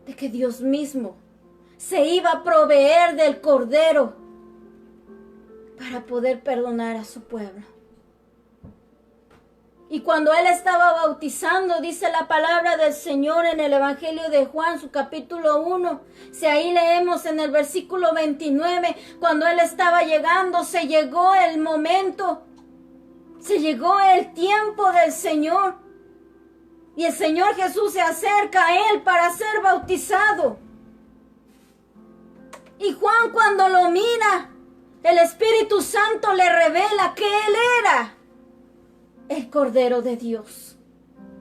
Speaker 1: de que Dios mismo se iba a proveer del cordero para poder perdonar a su pueblo. Y cuando él estaba bautizando, dice la palabra del Señor en el Evangelio de Juan, su capítulo 1, si ahí leemos en el versículo 29, cuando él estaba llegando, se llegó el momento, se llegó el tiempo del Señor. Y el Señor Jesús se acerca a él para ser bautizado. Y Juan, cuando lo mira, el Espíritu Santo le revela que él era el Cordero de Dios,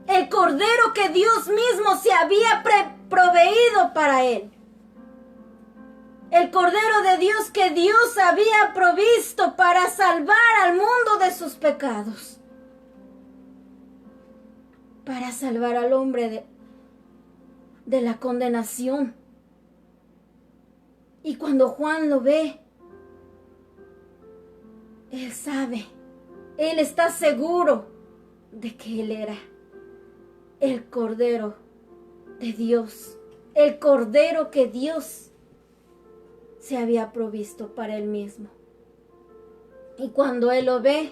Speaker 1: el Cordero que Dios mismo se había proveído para él, el Cordero de Dios que Dios había provisto para salvar al mundo de sus pecados, para salvar al hombre de la condenación. Y cuando Juan lo ve, él sabe, él está seguro de que él era el Cordero de Dios, el Cordero que Dios se había provisto para él mismo. Y cuando él lo ve,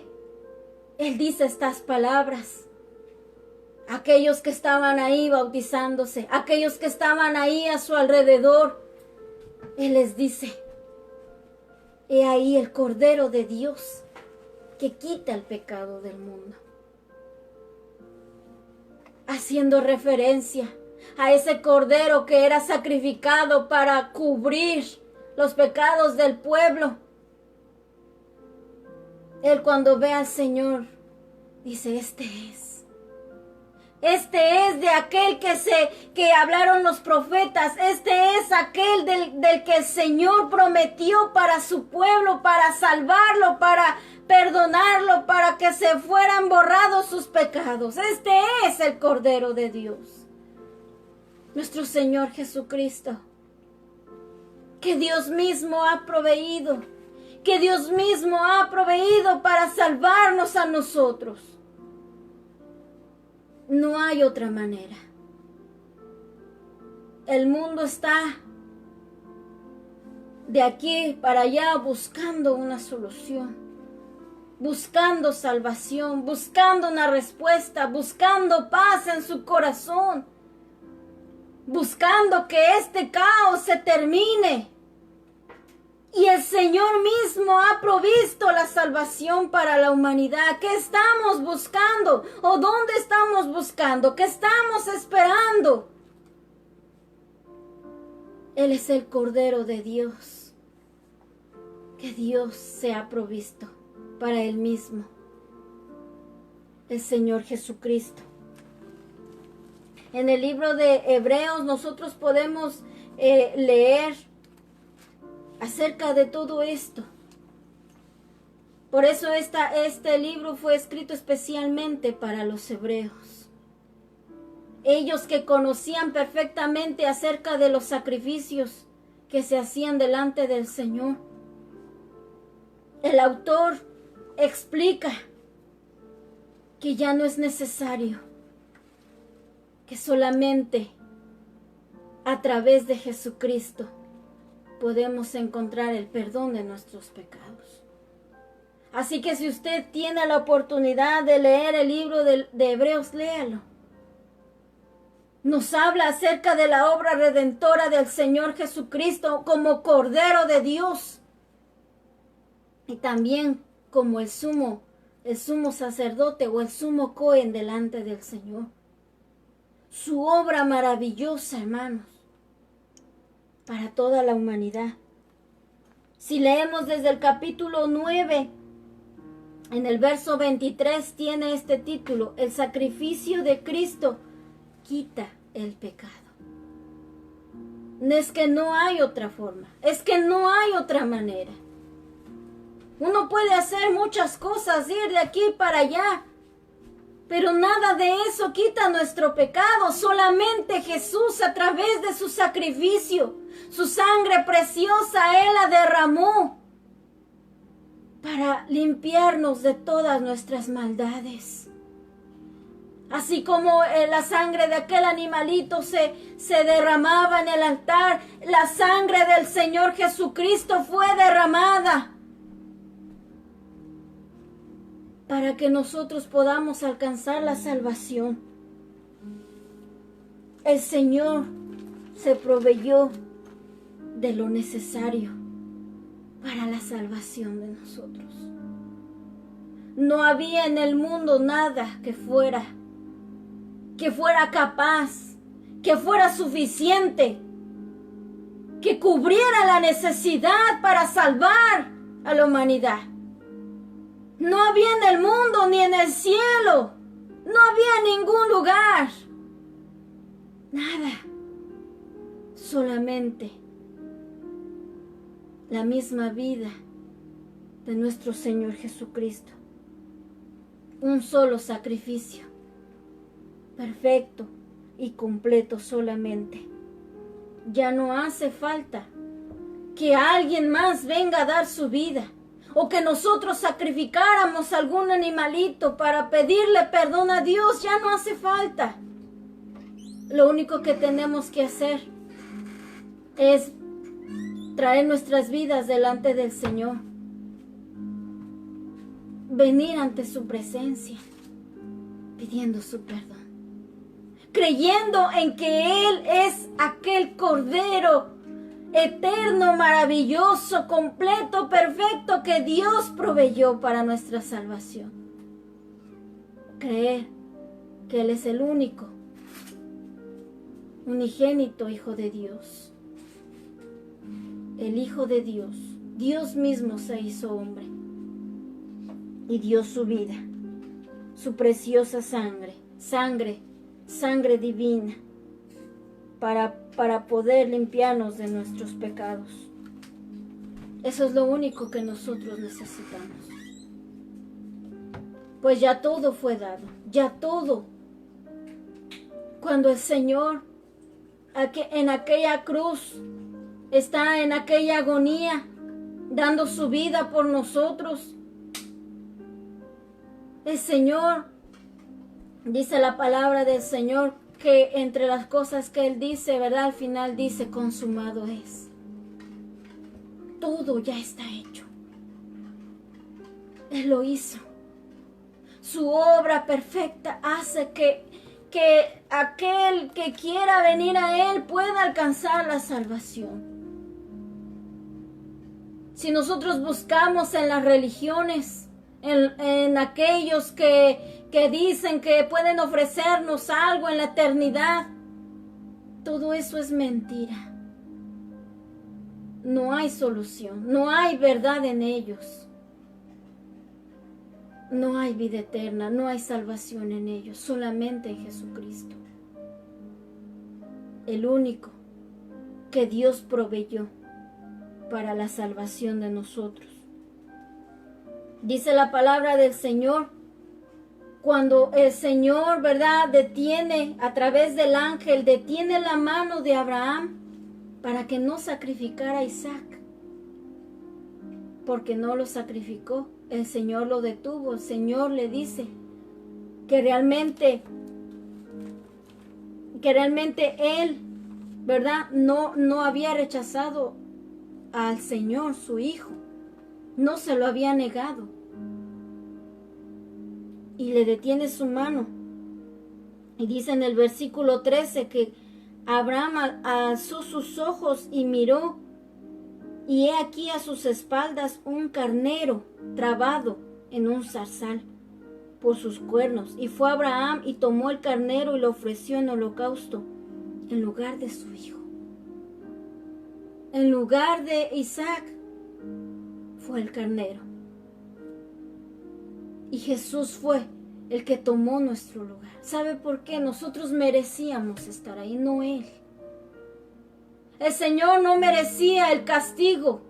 Speaker 1: él dice estas palabras. Aquellos que estaban ahí bautizándose, aquellos que estaban ahí a su alrededor, él les dice: he ahí el Cordero de Dios que quita el pecado del mundo. Haciendo referencia a ese Cordero que era sacrificado para cubrir los pecados del pueblo. Él, cuando ve al Señor, dice: este es de aquel que hablaron los profetas. Este es aquel del que el Señor prometió para su pueblo, para salvarlo, para perdonarlo, para que se fueran borrados sus pecados. Este es el Cordero de Dios, nuestro Señor Jesucristo, que Dios mismo ha proveído, para salvarnos a nosotros. No hay otra manera. El mundo está de aquí para allá buscando una solución, buscando salvación, buscando una respuesta, buscando paz en su corazón. buscando que este caos se termine. Y el Señor mismo ha provisto la salvación para la humanidad. ¿Qué estamos buscando? ¿O dónde estamos buscando? ¿Qué estamos esperando? Él es el Cordero de Dios, que Dios se ha provisto para Él mismo, el Señor Jesucristo. En el libro de Hebreos nosotros podemos leer acerca de todo esto. Por eso este libro fue escrito especialmente para los hebreos. Ellos que conocían perfectamente acerca de los sacrificios que se hacían delante del Señor. El autor explica que ya no es necesario, que solamente a través de Jesucristo podemos encontrar el perdón de nuestros pecados. Así que si usted tiene la oportunidad de leer el libro de Hebreos, léalo. Nos habla acerca de la obra redentora del Señor Jesucristo como Cordero de Dios. Y también como el sumo sacerdote o el sumo Cohen delante del Señor. Su obra maravillosa, hermanos, para toda la humanidad. Si leemos desde el capítulo 9, en el verso 23 tiene este título: el sacrificio de Cristo quita el pecado. No es que no hay otra forma, es que no hay otra manera. Uno puede hacer muchas cosas, ir de aquí para allá, pero nada de eso quita nuestro pecado. Solamente Jesús, a través de su sacrificio, su sangre preciosa, Él la derramó para limpiarnos de todas nuestras maldades. Así como la sangre de aquel animalito se derramaba en el altar, la sangre del Señor Jesucristo fue derramada para que nosotros podamos alcanzar la salvación. El Señor se proveyó de lo necesario para la salvación de nosotros. No había en el mundo nada que fuera capaz, que fuera suficiente, que cubriera la necesidad para salvar a la humanidad. No había en el mundo ni en el cielo, no había en ningún lugar, nada, solamente la misma vida de nuestro Señor Jesucristo. Un solo sacrificio, perfecto y completo solamente. Ya no hace falta que alguien más venga a dar su vida, o que nosotros sacrificáramos algún animalito para pedirle perdón a Dios. Ya no hace falta. Lo único que tenemos que hacer es traer nuestras vidas delante del Señor, venir ante su presencia pidiendo su perdón, creyendo en que Él es aquel Cordero eterno, maravilloso, completo, perfecto que Dios proveyó para nuestra salvación. Creer que Él es el único, unigénito Hijo de Dios, el Hijo de Dios. Dios mismo se hizo hombre y dio su vida, su preciosa sangre divina, para poder limpiarnos de nuestros pecados. Eso es lo único que nosotros necesitamos. Pues ya todo fue dado, ya todo. Cuando el Señor en aquella cruz está en aquella agonía, dando su vida por nosotros, el Señor, dice la palabra del Señor, que entre las cosas que Él dice, ¿verdad? Al final dice: consumado es. Todo ya está hecho. Él lo hizo. Su obra perfecta hace que que aquel que quiera venir a Él pueda alcanzar la salvación. Si nosotros buscamos en las religiones, en aquellos que dicen que pueden ofrecernos algo en la eternidad, todo eso es mentira. No hay solución, no hay verdad en ellos. No hay vida eterna, no hay salvación en ellos, solamente en Jesucristo. El único que Dios proveyó para la salvación de nosotros. Dice la palabra del Señor, cuando el Señor, ¿verdad?, detiene a través del ángel, detiene la mano de Abraham para que no sacrificara a Isaac, porque no lo sacrificó. El Señor lo detuvo. El Señor le dice que realmente él, ¿verdad?, no había rechazado al Señor, su hijo. No se lo había negado. Y le detiene su mano. Y dice en el versículo 13 que Abraham alzó sus ojos y miró, y he aquí a sus espaldas un carnero trabado en un zarzal por sus cuernos. Y fue Abraham y tomó el carnero y lo ofreció en holocausto en lugar de su hijo. En lugar de Isaac fue el carnero. Y Jesús fue el que tomó nuestro lugar. ¿Sabe por qué? Nosotros merecíamos estar ahí, no Él. El Señor no merecía el castigo.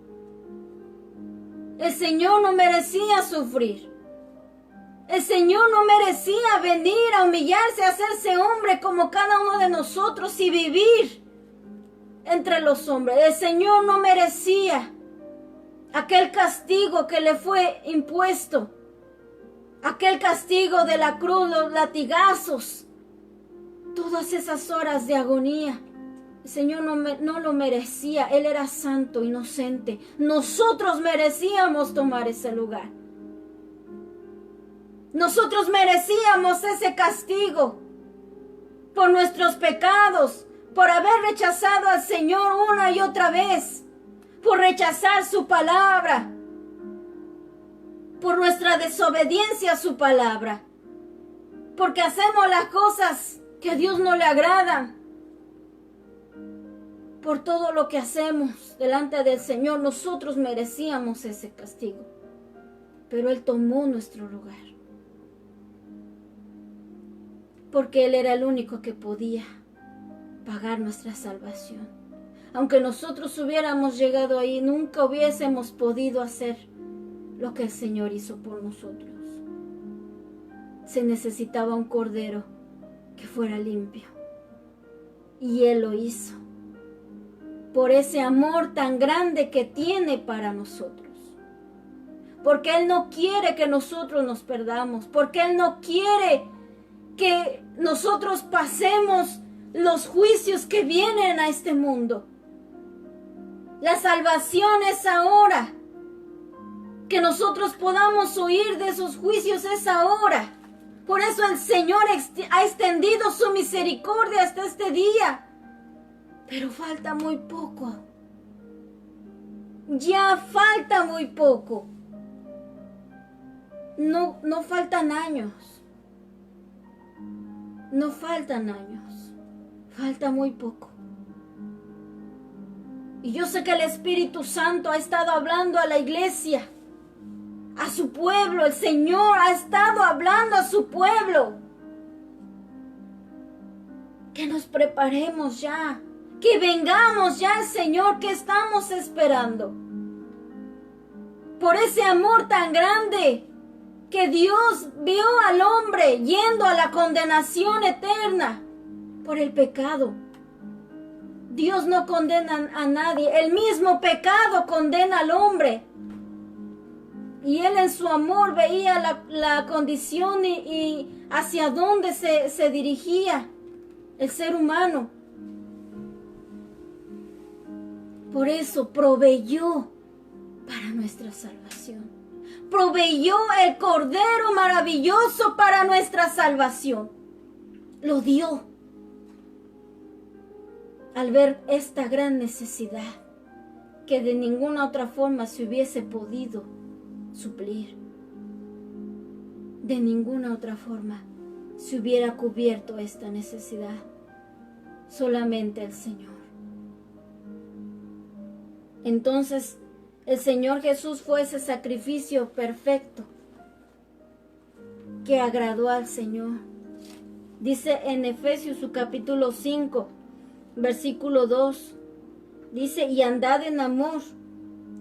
Speaker 1: El Señor no merecía sufrir. El Señor no merecía venir a humillarse, a hacerse hombre como cada uno de nosotros y vivir entre los hombres. El Señor no merecía aquel castigo que le fue impuesto. Aquel castigo de la cruz, los latigazos, todas esas horas de agonía. El Señor no lo merecía. Él era santo, inocente. Nosotros merecíamos tomar ese lugar. Nosotros merecíamos ese castigo por nuestros pecados, por haber rechazado al Señor una y otra vez, por rechazar su palabra, por nuestra desobediencia a su palabra, porque hacemos las cosas que a Dios no le agradan. Por todo lo que hacemos delante del Señor, nosotros merecíamos ese castigo, pero Él tomó nuestro lugar, porque Él era el único que podía pagar nuestra salvación. Aunque nosotros hubiéramos llegado ahí, nunca hubiésemos podido hacer lo que el Señor hizo por nosotros. Se necesitaba un cordero que fuera limpio, y Él lo hizo por ese amor tan grande que tiene para nosotros, porque Él no quiere que nosotros nos perdamos, porque Él no quiere que nosotros pasemos los juicios que vienen a este mundo. La salvación es ahora. Que nosotros podamos huir de esos juicios es ahora. Por eso el Señor ha extendido su misericordia hasta este día. Pero falta muy poco. Ya falta muy poco. No faltan años. No faltan años. Falta muy poco. Y yo sé que el Espíritu Santo ha estado hablando a la iglesia, a su pueblo. El Señor ha estado hablando a su pueblo. Que nos preparemos ya. Que vengamos ya al Señor, que estamos esperando. Por ese amor tan grande que Dios vio al hombre yendo a la condenación eterna por el pecado. Dios no condena a nadie. El mismo pecado condena al hombre. Y Él en su amor veía la condición y hacia dónde se dirigía el ser humano. Por eso proveyó para nuestra salvación. Proveyó el Cordero maravilloso para nuestra salvación. lo dio al ver esta gran necesidad que de ninguna otra forma se hubiese podido suplir. De ninguna otra forma se hubiera cubierto esta necesidad. Solamente el Señor. Entonces, el Señor Jesús fue ese sacrificio perfecto que agradó al Señor. Dice en Efesios su capítulo 5, versículo 2, dice, y andad en amor,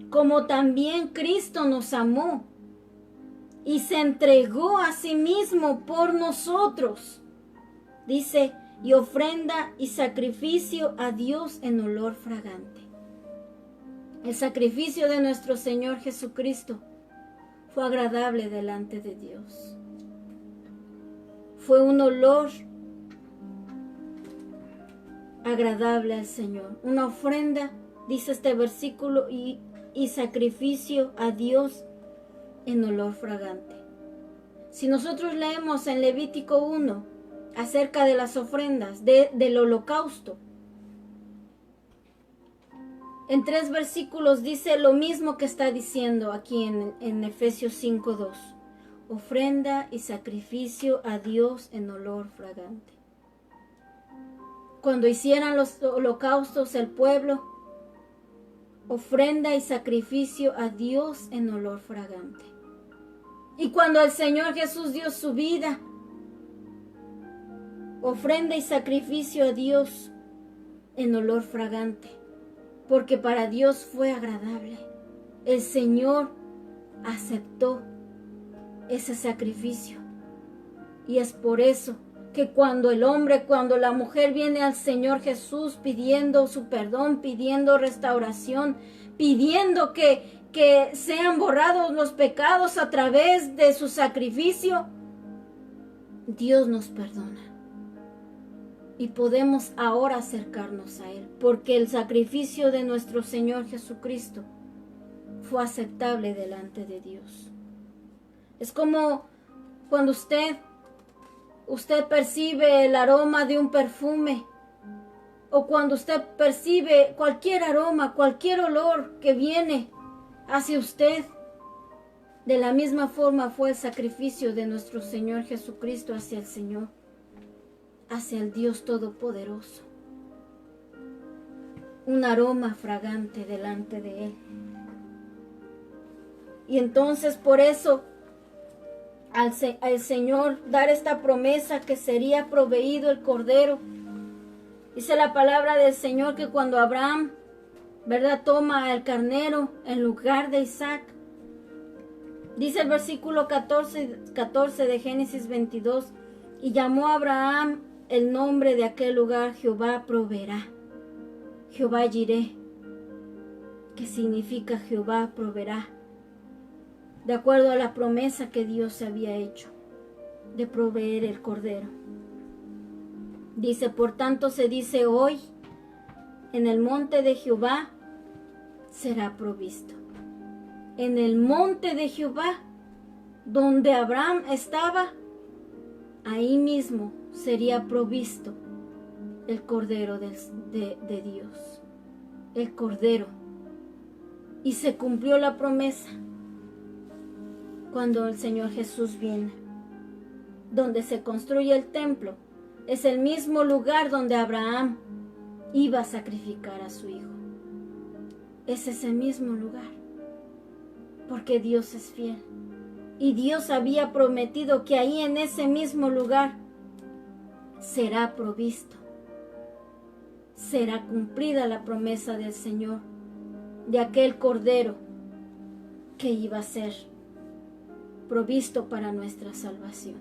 Speaker 1: como también Cristo nos amó, y se entregó a sí mismo por nosotros. Dice, y ofrenda y sacrificio a Dios en olor fragante. El sacrificio de nuestro Señor Jesucristo fue agradable delante de Dios. Fue un olor agradable al Señor. Una ofrenda, dice este versículo, y sacrificio a Dios en olor fragante. Si nosotros leemos en Levítico 1 acerca de las ofrendas, del holocausto, en 3 versículos dice lo mismo que está diciendo aquí en Efesios 5:2. Ofrenda y sacrificio a Dios en olor fragante. Cuando hicieran los holocaustos el pueblo, ofrenda y sacrificio a Dios en olor fragante. Y cuando el Señor Jesús dio su vida, ofrenda y sacrificio a Dios en olor fragante, porque para Dios fue agradable. El Señor aceptó ese sacrificio. Y es por eso que cuando la mujer viene al Señor Jesús pidiendo su perdón, pidiendo restauración, pidiendo que sean borrados los pecados a través de su sacrificio, Dios nos perdona. Y podemos ahora acercarnos a Él, porque el sacrificio de nuestro Señor Jesucristo fue aceptable delante de Dios. Es como cuando usted percibe el aroma de un perfume, o cuando usted percibe cualquier aroma, cualquier olor que viene hacia usted. De la misma forma fue el sacrificio de nuestro Señor Jesucristo hacia el Señor, hacia el Dios Todopoderoso. Un aroma fragante delante de Él. Y entonces por eso al Señor dar esta promesa que sería proveído el cordero, dice la palabra del Señor que cuando Abraham, ¿verdad?, toma el carnero en lugar de Isaac, dice el versículo 14 de Génesis 22, y llamó a Abraham el nombre de aquel lugar Jehová proveerá, Jehová Jireh, que significa Jehová proveerá, de acuerdo a la promesa que Dios había hecho de proveer el cordero. Dice, por tanto se dice hoy, en el monte de Jehová será provisto. En el monte de Jehová, donde Abraham estaba, ahí mismo sería provisto el cordero de Dios, el cordero. Y se cumplió la promesa cuando el Señor Jesús viene. Donde se construye el templo es el mismo lugar donde Abraham iba a sacrificar a su hijo. Es ese mismo lugar, porque Dios es fiel. Y Dios había prometido que ahí en ese mismo lugar será provisto. Será cumplida la promesa del Señor de aquel cordero que iba a ser provisto para nuestra salvación.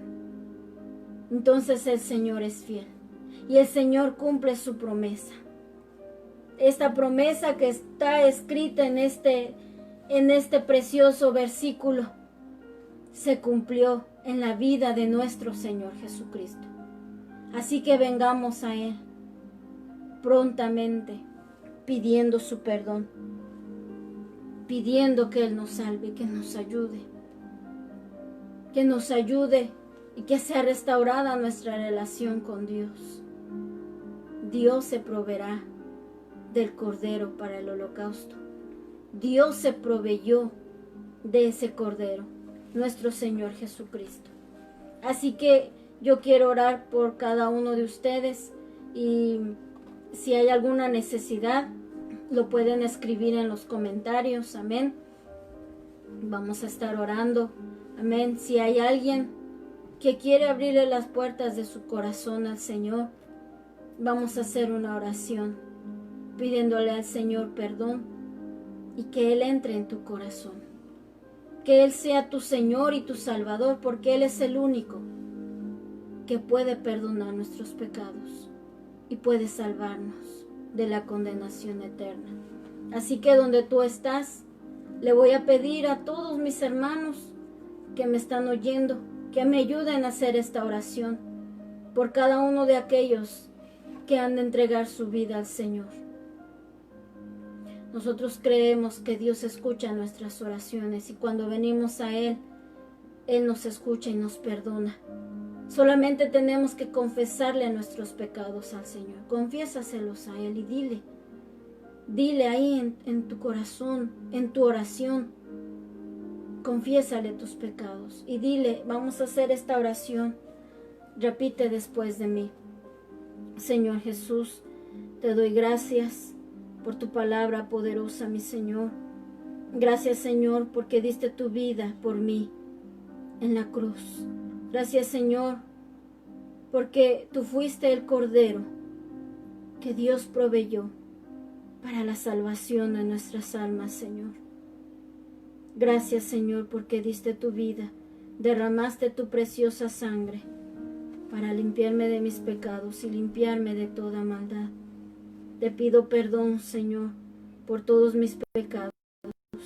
Speaker 1: Entonces el Señor es fiel y el Señor cumple su promesa. Esta promesa que está escrita en este precioso versículo se cumplió en la vida de nuestro Señor Jesucristo. Así que vengamos a Él prontamente, pidiendo su perdón, pidiendo que Él nos salve, que nos ayude y que sea restaurada nuestra relación con Dios. Dios se proveerá del cordero para el holocausto. Dios se proveyó de ese cordero, nuestro Señor Jesucristo. Así que yo quiero orar por cada uno de ustedes, y si hay alguna necesidad, lo pueden escribir en los comentarios. Amén. Vamos a estar orando. Amén. Si hay alguien que quiere abrirle las puertas de su corazón al Señor, vamos a hacer una oración pidiéndole al Señor perdón y que Él entre en tu corazón. Que Él sea tu Señor y tu Salvador, porque Él es el único que puede perdonar nuestros pecados y puede salvarnos de la condenación eterna. Así que donde tú estás, le voy a pedir a todos mis hermanos que me están oyendo que me ayuden a hacer esta oración por cada uno de aquellos que han de entregar su vida al Señor. Nosotros creemos que Dios escucha nuestras oraciones, y cuando venimos a Él, Él nos escucha y nos perdona. Solamente tenemos que confesarle nuestros pecados al Señor. Confiésaselos a Él y dile ahí en tu corazón, en tu oración, confiésale tus pecados y dile: vamos a hacer esta oración. Repite después de mí: Señor Jesús, te doy gracias por tu palabra poderosa, mi Señor. Gracias, Señor, porque diste tu vida por mí en la cruz. Gracias, Señor, porque tú fuiste el Cordero que Dios proveyó para la salvación de nuestras almas, Señor. Gracias, Señor, porque diste tu vida, derramaste tu preciosa sangre para limpiarme de mis pecados y limpiarme de toda maldad. Te pido perdón, Señor, por todos mis pecados.